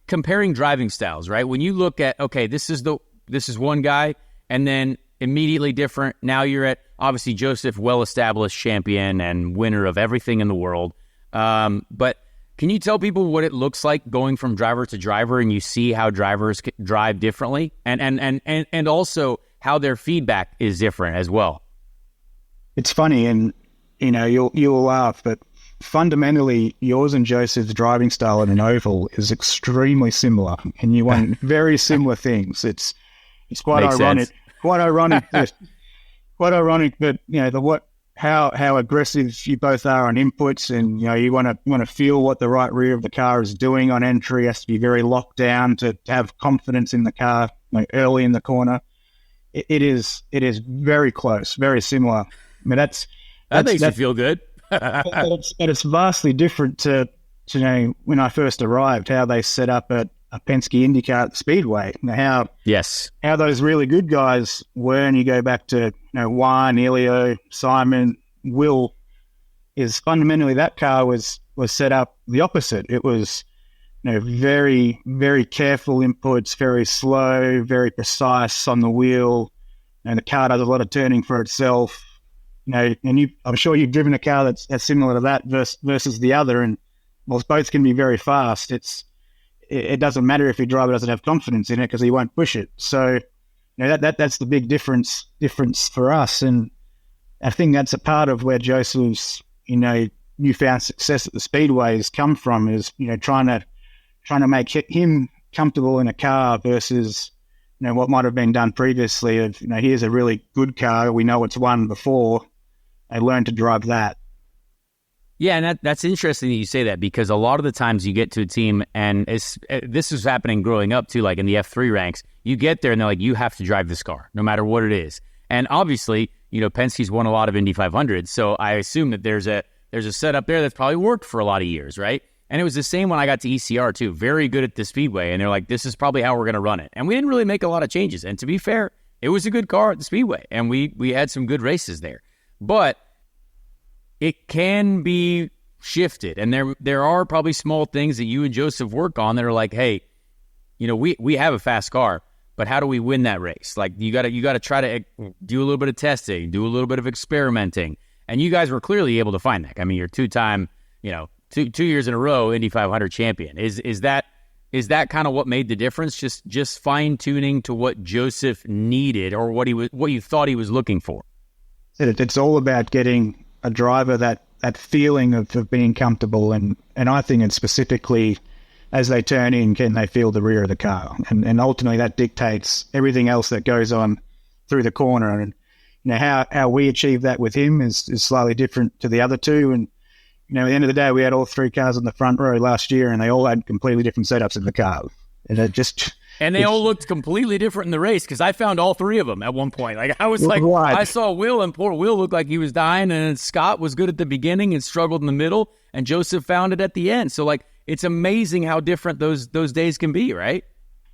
Speaker 1: comparing driving styles, right? When you look at, okay, this is one guy, and then immediately different. Now you're at, obviously, Josef, well-established champion and winner of everything in the world. But can you tell people what it looks like going from driver to driver, and you see how drivers drive differently, and also how their feedback is different as well?
Speaker 3: It's funny, and you'll laugh, but fundamentally, yours and Josef's driving style in an oval is extremely similar, and you want very similar things. It's quite
Speaker 1: Makes
Speaker 3: ironic.
Speaker 1: Sense.
Speaker 3: Quite ironic that how aggressive you both are on inputs, and you want to feel what the right rear of the car is doing on entry. It has to be very locked down to have confidence in the car early in the corner. It is very close, very similar. I mean, that
Speaker 1: makes you feel good.
Speaker 3: but it's vastly different to when I first arrived, how they set up a Penske IndyCar at the Speedway. How those really good guys were, and you go back to Juan, Elio, Simon, Will, is fundamentally that car was set up the opposite. It was very, very careful inputs, very slow, very precise on the wheel, and the car does a lot of turning for itself. I'm sure you've driven a car that's similar to that versus the other, and whilst both can be very fast, it doesn't matter if your driver doesn't have confidence in it because he won't push it. So, that's the big difference for us, and I think that's a part of where Joseph's newfound success at the speedways come from, is trying to make him comfortable in a car versus what might have been done previously. Of here's a really good car, we know it's won before. I learned to drive that.
Speaker 1: Yeah, and that's interesting that you say that, because a lot of the times you get to a team, and this is happening growing up too, like in the F3 ranks, you get there and they're like, you have to drive this car, no matter what it is. And obviously, Penske's won a lot of Indy 500s, so I assume that there's a setup there that's probably worked for a lot of years, right? And it was the same when I got to ECR too, very good at the Speedway, and they're like, this is probably how we're going to run it. And we didn't really make a lot of changes, and to be fair, it was a good car at the Speedway, and we had some good races there. But it can be shifted, and there are probably small things that you and Josef work on that are like, hey, we have a fast car, but how do we win that race? Like you got to try to do a little bit of testing, do a little bit of experimenting. And you guys were clearly able to find that. I mean, you're 2-time, 2 years in a row Indy 500 champion. Is that kind of what made the difference? Just fine tuning to what Josef needed or what you thought he was looking for.
Speaker 3: It's all about getting a driver that feeling of being comfortable, and I think it's specifically as they turn in, can they feel the rear of the car, and ultimately that dictates everything else that goes on through the corner. And how we achieve that with him is slightly different to the other two. And at the end of the day, we had all 3 cars in the front row last year, and they all had completely different setups in the car,
Speaker 1: and they all looked completely different in the race, because I found all 3 of them at one point. Like I was like,
Speaker 3: right.
Speaker 1: I saw Will, and poor Will looked like he was dying, and Scott was good at the beginning and struggled in the middle, and Josef found it at the end. So like, it's amazing how different those days can be, right?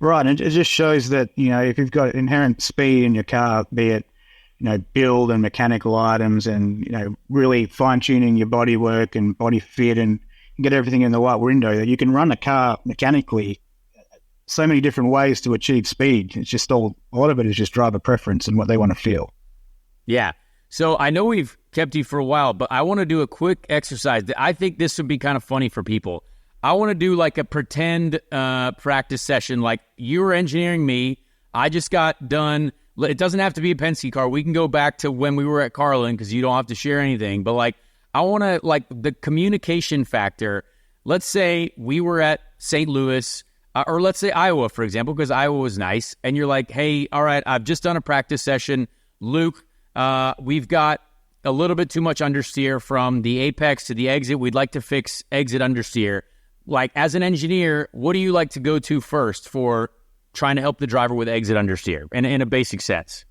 Speaker 3: Right, and it just shows that if you've got inherent speed in your car, be it build and mechanical items, and really fine tuning your body work and body fit, and get everything in the right window, that you can run a car mechanically so many different ways to achieve speed. It's just a lot of it is just driver preference and what they want to feel. Yeah.
Speaker 1: So I know we've kept you for a while, but I want to do a quick exercise. I think this would be kind of funny for people. I want to do like a pretend practice session. Like you were engineering me. I just got done. It doesn't have to be a Penske car. We can go back to when we were at Carlin, because you don't have to share anything. But like, I want to, like, the communication factor. Let's say we were at St. Louis, or let's say Iowa, for example, because Iowa was nice. And you're like, hey, all right, I've just done a practice session. Luke, we've got a little bit too much understeer from the apex to the exit. We'd like to fix exit understeer. Like, as an engineer, what do you like to go to first for trying to help the driver with exit understeer in a basic sense?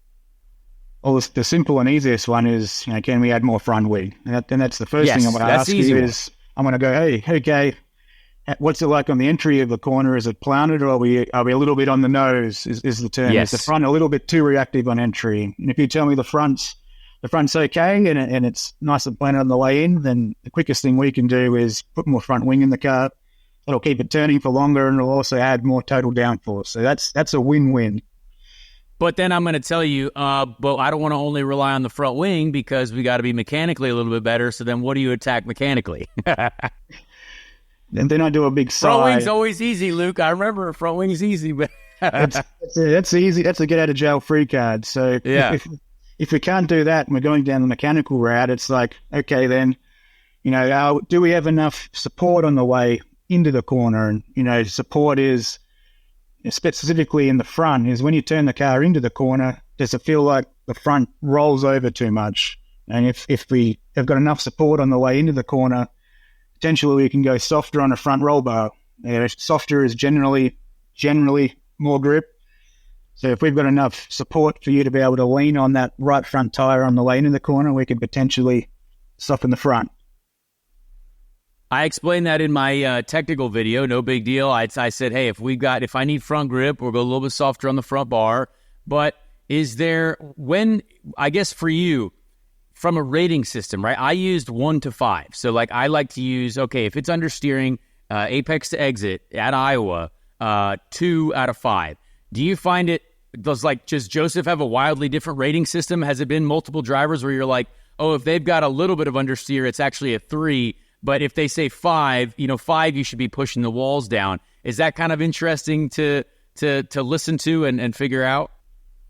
Speaker 3: Well, the simple and easiest one is, can we add more front wing? And that's the first thing I'm going to ask you is, I'm going to go, hey, okay, what's it like on the entry of the corner? Is it planted, or are we a little bit on the nose is the term?
Speaker 1: Yes.
Speaker 3: Is the front a little bit too reactive on entry? And if you tell me the front's okay and it's nice and planted on the way in, then the quickest thing we can do is put more front wing in the car. It'll keep it turning for longer, and it'll also add more total downforce. So that's a win-win.
Speaker 1: But then I'm going to tell you, but I don't want to only rely on the front wing, because we got to be mechanically a little bit better. So then what do you attack mechanically?
Speaker 3: And then I do a big side.
Speaker 1: Front wing's always easy, Luke. I remember front wing's easy, but
Speaker 3: that's easy. That's a get out of jail free card. So
Speaker 1: yeah.
Speaker 3: If we can't do that and we're going down the mechanical route, it's like, okay, then, do we have enough support on the way into the corner? And, support is, specifically in the front, is when you turn the car into the corner, does it feel like the front rolls over too much? And if we have got enough support on the way into the corner, potentially we can go softer on a front roll bar. Softer is generally more grip. So if we've got enough support for you to be able to lean on that right front tire on the way into the corner, we could potentially soften the front.
Speaker 1: I explained that in my technical video. No big deal. I said, hey, if I need front grip, we'll go a little bit softer on the front bar. But is there, I guess for you, from a rating system, right? I used 1 to 5. So like, I like to use, okay, if it's understeering, apex to exit at Iowa, 2 out of 5. Do you find does Josef have a wildly different rating system? Has it been multiple drivers where you're like, oh, if they've got a little bit of understeer, it's actually a 3. But if they say 5, 5, you should be pushing the walls down. Is that kind of interesting to listen to and figure out?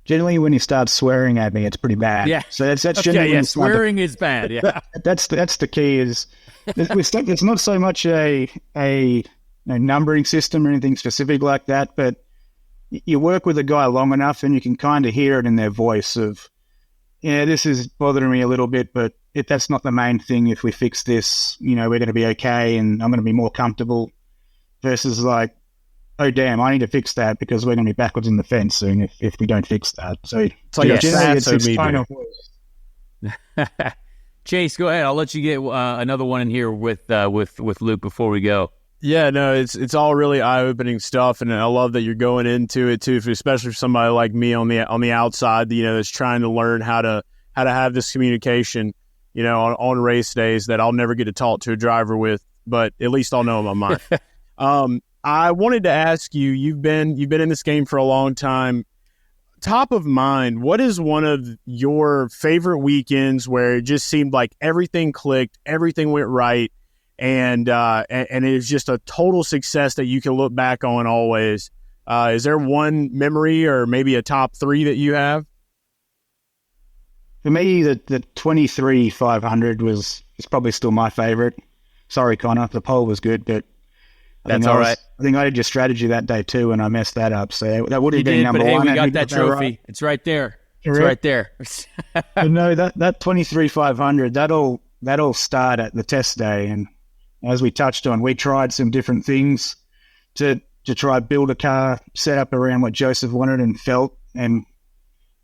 Speaker 3: Generally, when he starts swearing at me, it's pretty bad.
Speaker 1: Yeah.
Speaker 3: So that's
Speaker 1: okay,
Speaker 3: generally
Speaker 1: yeah, swearing is bad. Yeah.
Speaker 3: That's the key. Is it's not so much a numbering system or anything specific like that, but you work with a guy long enough and you can kind of hear it in their voice of, yeah, this is bothering me a little bit, but that's not the main thing. If we fix this, we're going to be okay and I'm going to be more comfortable, versus like, oh, damn, I need to fix that because we're going to be backwards in the fence soon if we don't fix that. So
Speaker 2: it's like
Speaker 3: it's kind of
Speaker 1: Chase, go ahead. I'll let you get another one in here with Luke before we go.
Speaker 2: Yeah, no, it's all really eye-opening stuff, and I love that you're going into it too, especially for somebody like me on the outside, that's trying to learn how to have this communication, on race days that I'll never get to talk to a driver with, but at least I'll know in my mind. I wanted to ask you, you've been in this game for a long time. Top of mind, what is one of your favorite weekends where it just seemed like everything clicked, everything went right, and it was just a total success that you can look back on always? Is there one memory or maybe a top three that you have?
Speaker 3: For me, the 23 500 is probably still my favorite. Sorry, Connor, the pole was good, but
Speaker 1: that's all right.
Speaker 3: I think I did your strategy that day too, and I messed that up. So that would have been number one.
Speaker 1: But hey, we got that trophy. Right. It's right there. It's right there.
Speaker 3: But no, that 23 500, that'll start at the test day. And as we touched on, we tried some different things to try build a car set up around what Josef wanted and felt. And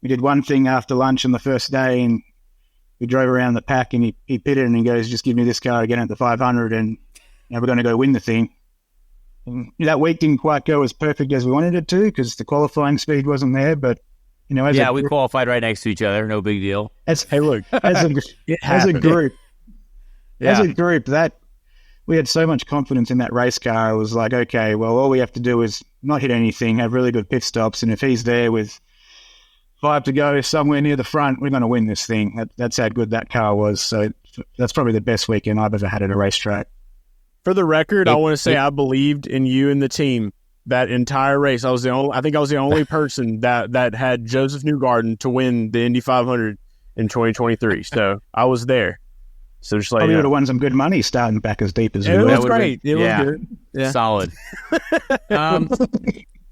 Speaker 3: we did one thing after lunch on the first day, and we drove around the pack, and he pitted and he goes, "Just give me this car again at the 500, and we're going to go win the thing." And that week didn't quite go as perfect as we wanted it to because the qualifying speed wasn't there. But
Speaker 1: we qualified right next to each other. No big deal.
Speaker 3: As a group, that we had so much confidence in that race car. It was like, okay, well, all we have to do is not hit anything, have really good pit stops, and if he's there with 5 to go somewhere near the front, we're going to win this thing. That's how good that car was. So that's probably the best weekend I've ever had at a racetrack.
Speaker 2: For the record, I want to say I believed in you and the team that entire race. I think I was the only person that had Josef Newgarden to win the Indy 500 in 2023. So I was there. So just
Speaker 3: probably would have won some good money starting back as deep as we were.
Speaker 2: It was great. It was good. Yeah.
Speaker 1: Solid.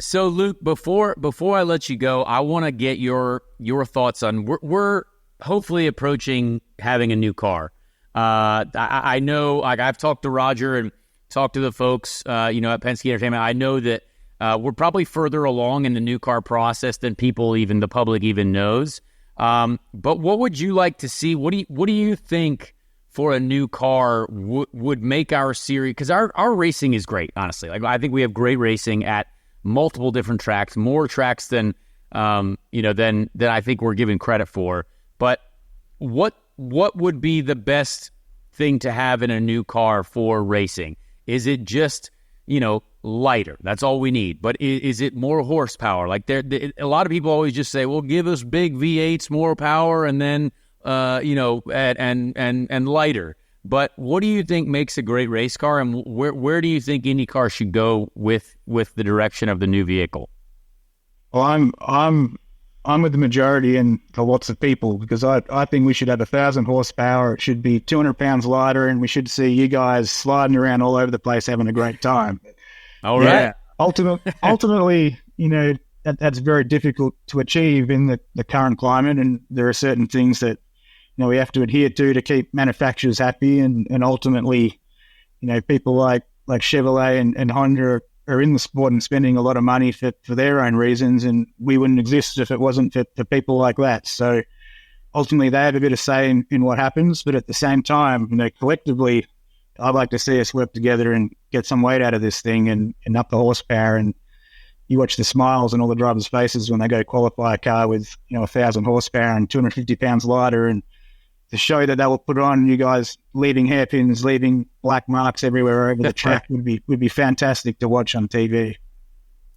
Speaker 1: So Luke, before I let you go, I want to get your thoughts on we're hopefully approaching having a new car. I know, like I've talked to Roger and talked to the folks, at Penske Entertainment. I know that we're probably further along in the new car process than the public even knows. But what would you like to see? What do you think for a new car would make our series? Because our racing is great, honestly. Like I think we have great racing at multiple different tracks, more tracks than I think we're given credit for. But what would be the best thing to have in a new car for racing? Is it just, lighter? That's all we need. But is it more horsepower? Like a lot of people always just say, well, give us big V8s, more power, and then, and lighter. But what do you think makes a great race car, and where do you think IndyCar should go with the direction of the new vehicle?
Speaker 3: Well, I'm with the majority and for lots of people because I think we should have 1,000 horsepower. It should be 200 pounds lighter, and we should see you guys sliding around all over the place having a great time.
Speaker 1: All right.
Speaker 3: Ultimately, that's very difficult to achieve in the current climate, and there are certain things that we have to adhere to keep manufacturers happy, and ultimately, people like Chevrolet and Honda are in the sport and spending a lot of money for their own reasons, and we wouldn't exist if it wasn't for people like that. So ultimately, they have a bit of say in what happens, but at the same time, collectively, I'd like to see us work together and get some weight out of this thing and up the horsepower. And you watch the smiles on all the drivers' faces when they go qualify a car with 1,000 horsepower and 250 pounds lighter, and the show that will put on, you guys leaving hairpins, leaving black marks everywhere over the track would be fantastic to watch on TV.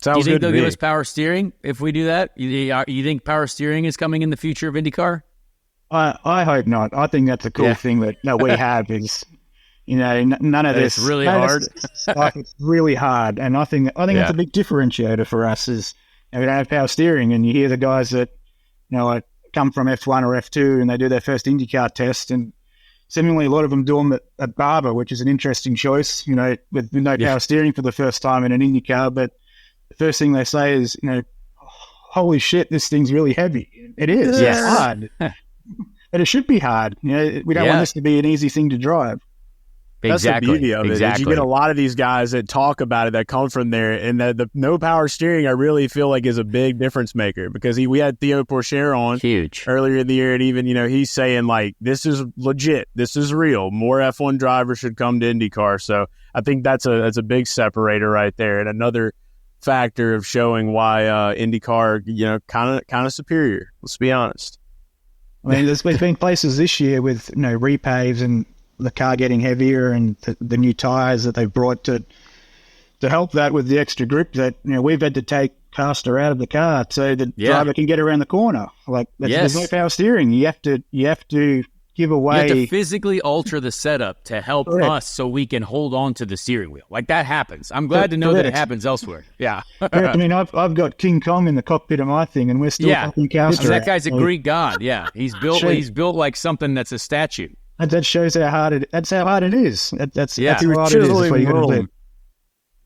Speaker 1: Do you think they'll give us power steering if we do that? You think power steering is coming in the future of IndyCar?
Speaker 3: I hope not. I think that's a cool thing that we have is, none of this.
Speaker 1: It's really hard.
Speaker 3: It's really hard, and I think that's a big differentiator for us is we don't have power steering, and you hear the guys that come from F1 or F2 and they do their first IndyCar test, and seemingly a lot of them do them at Barber, which is an interesting choice, with no power steering for the first time in an IndyCar. But the first thing they say is, holy shit, this thing's really heavy. It is. It's hard. But it should be hard. We don't want this to be an easy thing to drive.
Speaker 2: Exactly. That's the beauty of it. Exactly. You get a lot of these guys that talk about it that come from there, and the no power steering I really feel like is a big difference maker because we had Theo Pourchaire on earlier in the year, and even he's saying like this is legit, this is real. More F1 drivers should come to IndyCar. So I think that's a big separator right there, and another factor of showing why IndyCar kind of superior. Let's be honest.
Speaker 3: I mean, there's been places this year with repaves and the car getting heavier and the new tires that they've brought to to help that with the extra grip that, we've had to take caster out of the car so the driver can get around the corner. Like, there's no power steering. You have to give away.
Speaker 1: You have to physically alter the setup to help us so we can hold on to the steering wheel. Like, that happens. I'm glad to know that it happens elsewhere. Yeah.
Speaker 3: I mean, I've got King Kong in the cockpit of my thing, and we're still fucking caster.
Speaker 1: That guy's a Greek god. Yeah, he's built like something that's a statue.
Speaker 3: That shows how hard it. That's how hard it is. That's how hard it is. That's what you got to do.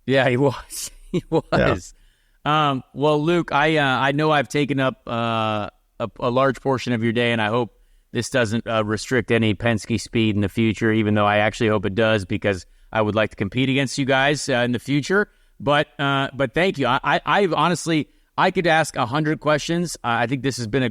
Speaker 1: Yeah, he was. He was. Yeah. Well, Luke, I know I've taken up a large portion of your day, and I hope this doesn't restrict any Penske speed in the future, even though I actually hope it does, because I would like to compete against you guys in the future. But thank you. I honestly, I could ask 100 questions. I think this has been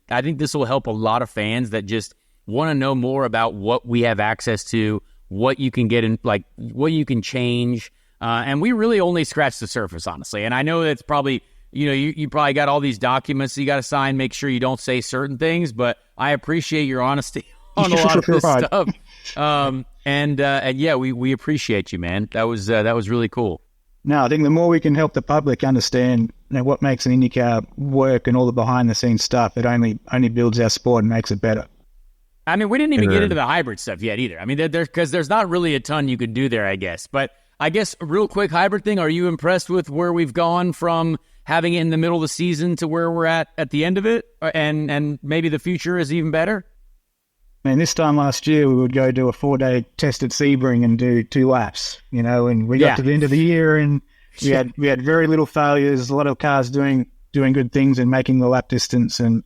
Speaker 1: I think this will help a lot of fans that just want to know more about what we have access to, what you can get in, like what you can change. And we really only scratched the surface, honestly. And I know that's probably, you probably got all these documents you got to sign, make sure you don't say certain things, but I appreciate your honesty on a lot of this stuff. And yeah, we appreciate you, man. That was really cool.
Speaker 3: No, I think the more we can help the public understand what makes an IndyCar work and all the behind the scenes stuff, it only builds our sport and makes it better.
Speaker 1: I mean, we didn't even get into the hybrid stuff yet either. I mean, because there's not really a ton you could do there, I guess. But I guess real quick, hybrid thing, are you impressed with where we've gone from having it in the middle of the season to where we're at the end of it? And maybe the future is even better?
Speaker 3: Man, this time last year, we would go do a 4-day test at Sebring and do 2 laps, and we got to the end of the year and we had very little failures, a lot of cars doing good things and making the lap distance. And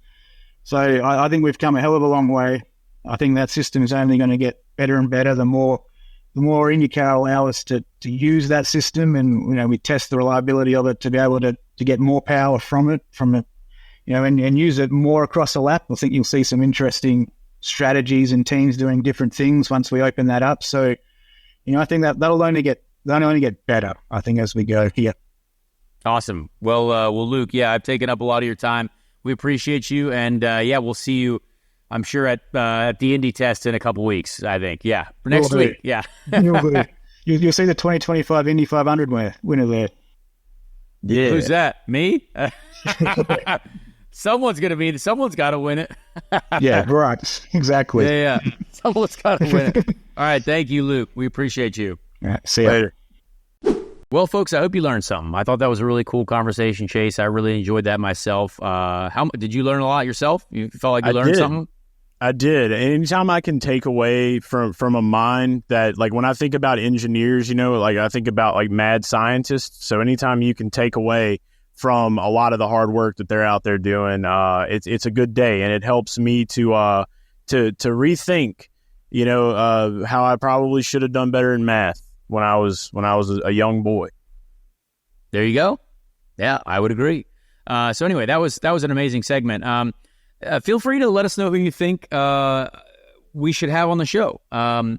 Speaker 3: so I think we've come a hell of a long way. I think that system is only going to get better and better the more IndyCar allow us to use that system, and we test the reliability of it to be able to get more power from it, and use it more across a lap. I think you'll see some interesting strategies and teams doing different things once we open that up. So, I think that'll only get better, I think, as we go here.
Speaker 1: Awesome. Well, Luke, I've taken up a lot of your time. We appreciate you, and we'll see you, I'm sure, at the Indy test in a couple weeks, I think. Yeah, for next week. Yeah.
Speaker 3: You'll see the 2025 Indy 500 winner there.
Speaker 1: Yeah. Who's that? Me? Someone's got to win it.
Speaker 3: Yeah, right. Exactly.
Speaker 1: Yeah. Someone's got to win it. All right. Thank you, Luke. We appreciate you.
Speaker 3: All right, see you later.
Speaker 1: Well, folks, I hope you learned something. I thought that was a really cool conversation, Chase. I really enjoyed that myself. Did you learn a lot yourself? You felt like you learned something?
Speaker 2: I did. Anytime I can take away from a mind that, like, when I think about engineers, I think about like mad scientists. So anytime you can take away from a lot of the hard work that they're out there doing, it's a good day, and it helps me to rethink, how I probably should have done better in math when I was a young boy.
Speaker 1: There you go. Yeah, I would agree. So anyway, that was an amazing segment. Feel free to let us know who you think we should have on the show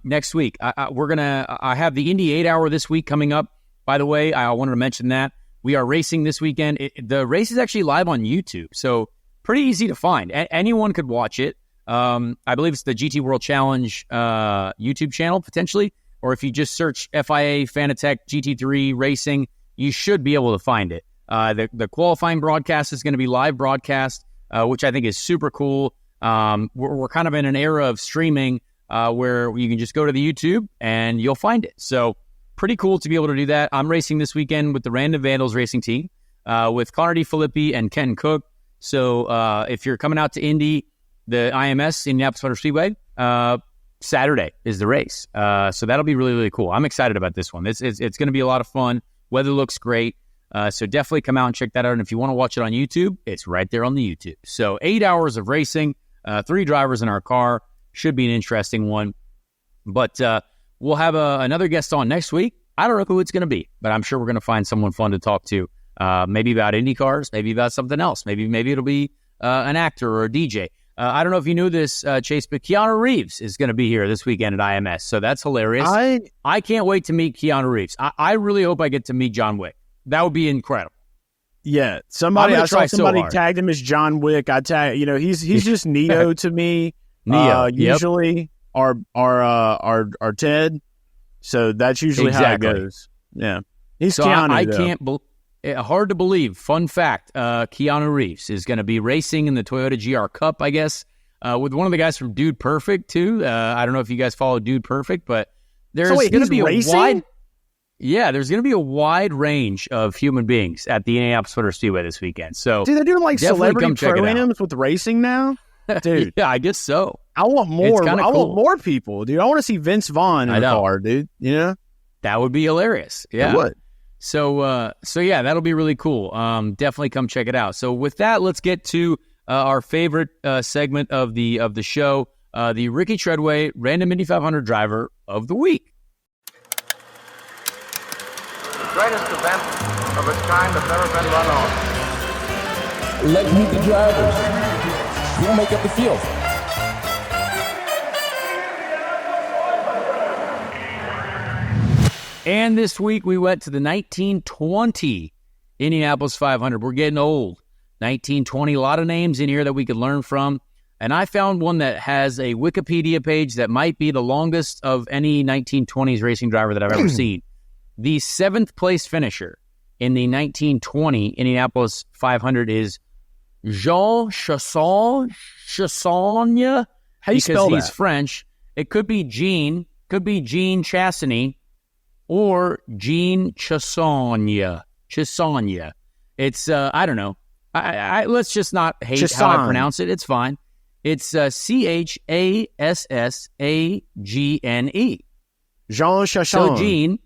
Speaker 1: next week. I have the Indy 8-hour this week coming up. By the way, I wanted to mention that we are racing this weekend. The race is actually live on YouTube, so pretty easy to find. Anyone could watch it. I believe it's the GT World Challenge YouTube channel, potentially. Or if you just search FIA Fanatec GT3 Racing, you should be able to find it. The qualifying broadcast is going to be live broadcast, which I think is super cool. We're kind of in an era of streaming where you can just go to the YouTube and you'll find it. So pretty cool to be able to do that. I'm racing this weekend with the Random Vandals racing team with Connor DeFilippi and Ken Cook. So if you're coming out to Indy, the IMS, Indianapolis Motor Speedway, Saturday is the race. So that'll be really, really cool. I'm excited about this one. It's going to be a lot of fun. Weather looks great. So definitely come out and check that out. And if you want to watch it on YouTube, it's right there on the YouTube. So 8 hours of racing, 3 drivers in our car. Should be an interesting one. But we'll have another guest on next week. I don't know who it's going to be, but I'm sure we're going to find someone fun to talk to. Maybe about Indy cars, maybe about something else. Maybe it'll be an actor or a DJ. I don't know if you knew this, Chase, but Keanu Reeves is going to be here this weekend at IMS. So that's hilarious. I can't wait to meet Keanu Reeves. I really hope I get to meet John Wick. That would be incredible.
Speaker 2: Yeah, somebody tagged him as John Wick. He's just Neo to me.
Speaker 1: Neo,
Speaker 2: usually our Ted. So that's usually how it goes. Yeah. He's
Speaker 1: So
Speaker 2: Keanu,
Speaker 1: I
Speaker 2: though.
Speaker 1: can't hard to believe. Fun fact, Keanu Reeves is going to be racing in the Toyota GR Cup, I guess, with one of the guys from Dude Perfect, too. I don't know if you guys follow Dude Perfect, but there's going to be
Speaker 2: racing?
Speaker 1: a wide... Yeah, there's going to be a wide range of human beings at the Indianapolis Motor Speedway this weekend. So,
Speaker 2: dude, they're doing like
Speaker 1: definitely
Speaker 2: celebrity
Speaker 1: come check it out.
Speaker 2: pro-ams with racing now? Dude.
Speaker 1: Yeah, I guess so.
Speaker 2: I want more.
Speaker 1: It's
Speaker 2: I
Speaker 1: kinda cool.
Speaker 2: want more people, dude. I want to see Vince Vaughn in a car, dude. You know?
Speaker 1: That would be hilarious. Yeah.
Speaker 2: It would.
Speaker 1: So yeah, that'll be really cool. Definitely come check it out. So with that, let's get to our favorite segment of the show, the Ricky Treadway Random Indy 500 Driver of the Week.
Speaker 4: The greatest event of its kind that's ever been run on.
Speaker 5: Let's meet the drivers. We'll make up the field.
Speaker 1: And this week we went to the 1920 Indianapolis 500. We're getting old. 1920, a lot of names in here that we could learn from. And I found one that has a Wikipedia page that might be the longest of any 1920s racing driver that I've ever seen. The 7th place finisher in the 1920 Indianapolis 500 is Jean Chassagne.
Speaker 2: How you spell
Speaker 1: Because he's
Speaker 2: that?
Speaker 1: French. It could be Jean Chassagne or Jean Chassagne. It's, I don't know. I let's just not hate how I
Speaker 2: Chassagne.
Speaker 1: pronounce it. It's fine. It's Chassagne.
Speaker 2: Jean Chassagne.
Speaker 1: So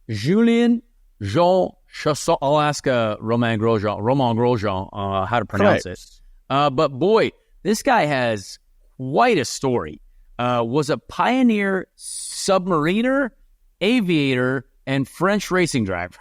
Speaker 1: Julien Jean Chassagne. I'll ask Romain Grosjean how to pronounce it. But boy, this guy has quite a story. Was a pioneer submariner, aviator, and French racing driver,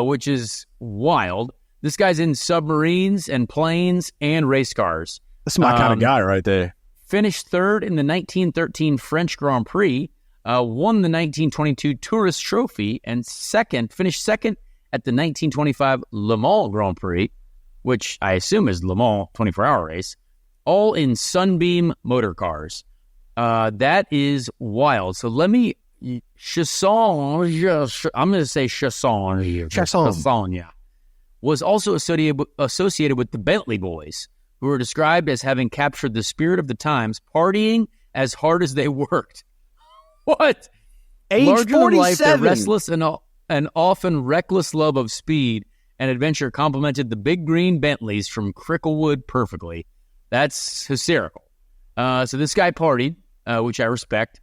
Speaker 1: which is wild. This guy's in submarines and planes and race cars.
Speaker 2: That's my kind of guy right there.
Speaker 1: Finished third in the 1913 French Grand Prix, won the 1922 Tourist Trophy, and finished second at the 1925 Le Mans Grand Prix, which I assume is Le Mans 24-hour race, all in Sunbeam motor cars. That is wild. So let me... Chassagne, I'm going to say Chassagne. Chassagne was also associated with the Bentley boys, who were described as having captured the spirit of the times, partying as hard as they worked. What?
Speaker 2: Age
Speaker 1: Larger than life, their
Speaker 2: 47.
Speaker 1: restless and often reckless love of speed and adventure complemented the big green Bentleys from Cricklewood perfectly. That's hysterical. So this guy partied, which I respect.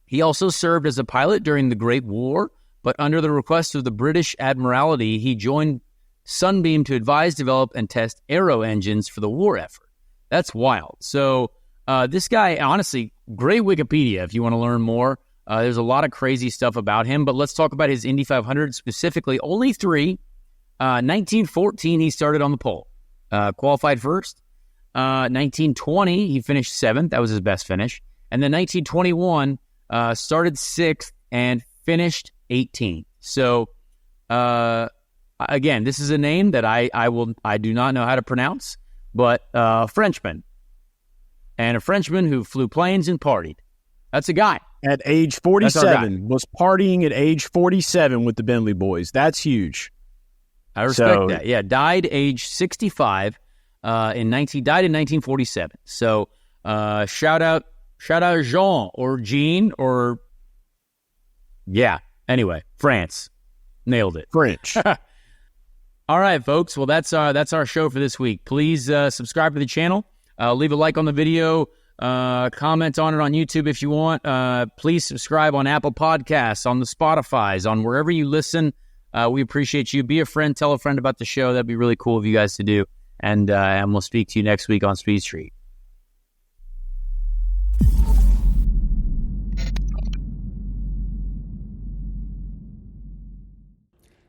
Speaker 1: He also served as a pilot during the Great War, but under the request of the British Admiralty, he joined Sunbeam to advise, develop, and test aero engines for the war effort. That's wild. So this guy, honestly, great Wikipedia if you want to learn more. There's a lot of crazy stuff about him, but let's talk about his Indy 500 specifically. Only 3. 1914, he started on the pole. Qualified first. 1920, he finished 7th. That was his best finish. And then 1921, started 6th and finished 18th. So, again, this is a name that I do not know how to pronounce, but Frenchman. And a Frenchman who flew planes and partied. That's a guy.
Speaker 2: At age 47, was partying at age 47 with the Bentley boys. That's huge.
Speaker 1: I respect that. Yeah, died age 65. Died in 1947. So, shout out Jean or Jean or yeah. Anyway, France nailed it.
Speaker 2: French.
Speaker 1: All right, folks. Well, that's our show for this week. Please subscribe to the channel. Leave a like on the video. Comment on it on YouTube if you want. Please subscribe on Apple Podcasts, on the Spotify's, on wherever you listen. We appreciate you. Be a friend. Tell a friend about the show. That'd be really cool of you guys to do. And we'll speak to you next week on Speed Street.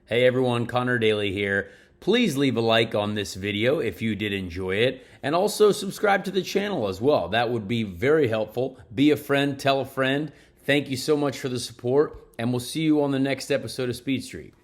Speaker 1: Hey everyone, Connor Daly here. Please leave a like on this video if you did enjoy it, and also subscribe to the channel as well. That would be very helpful. Be a friend, tell a friend. Thank you so much for the support, and we'll see you on the next episode of Speed Street.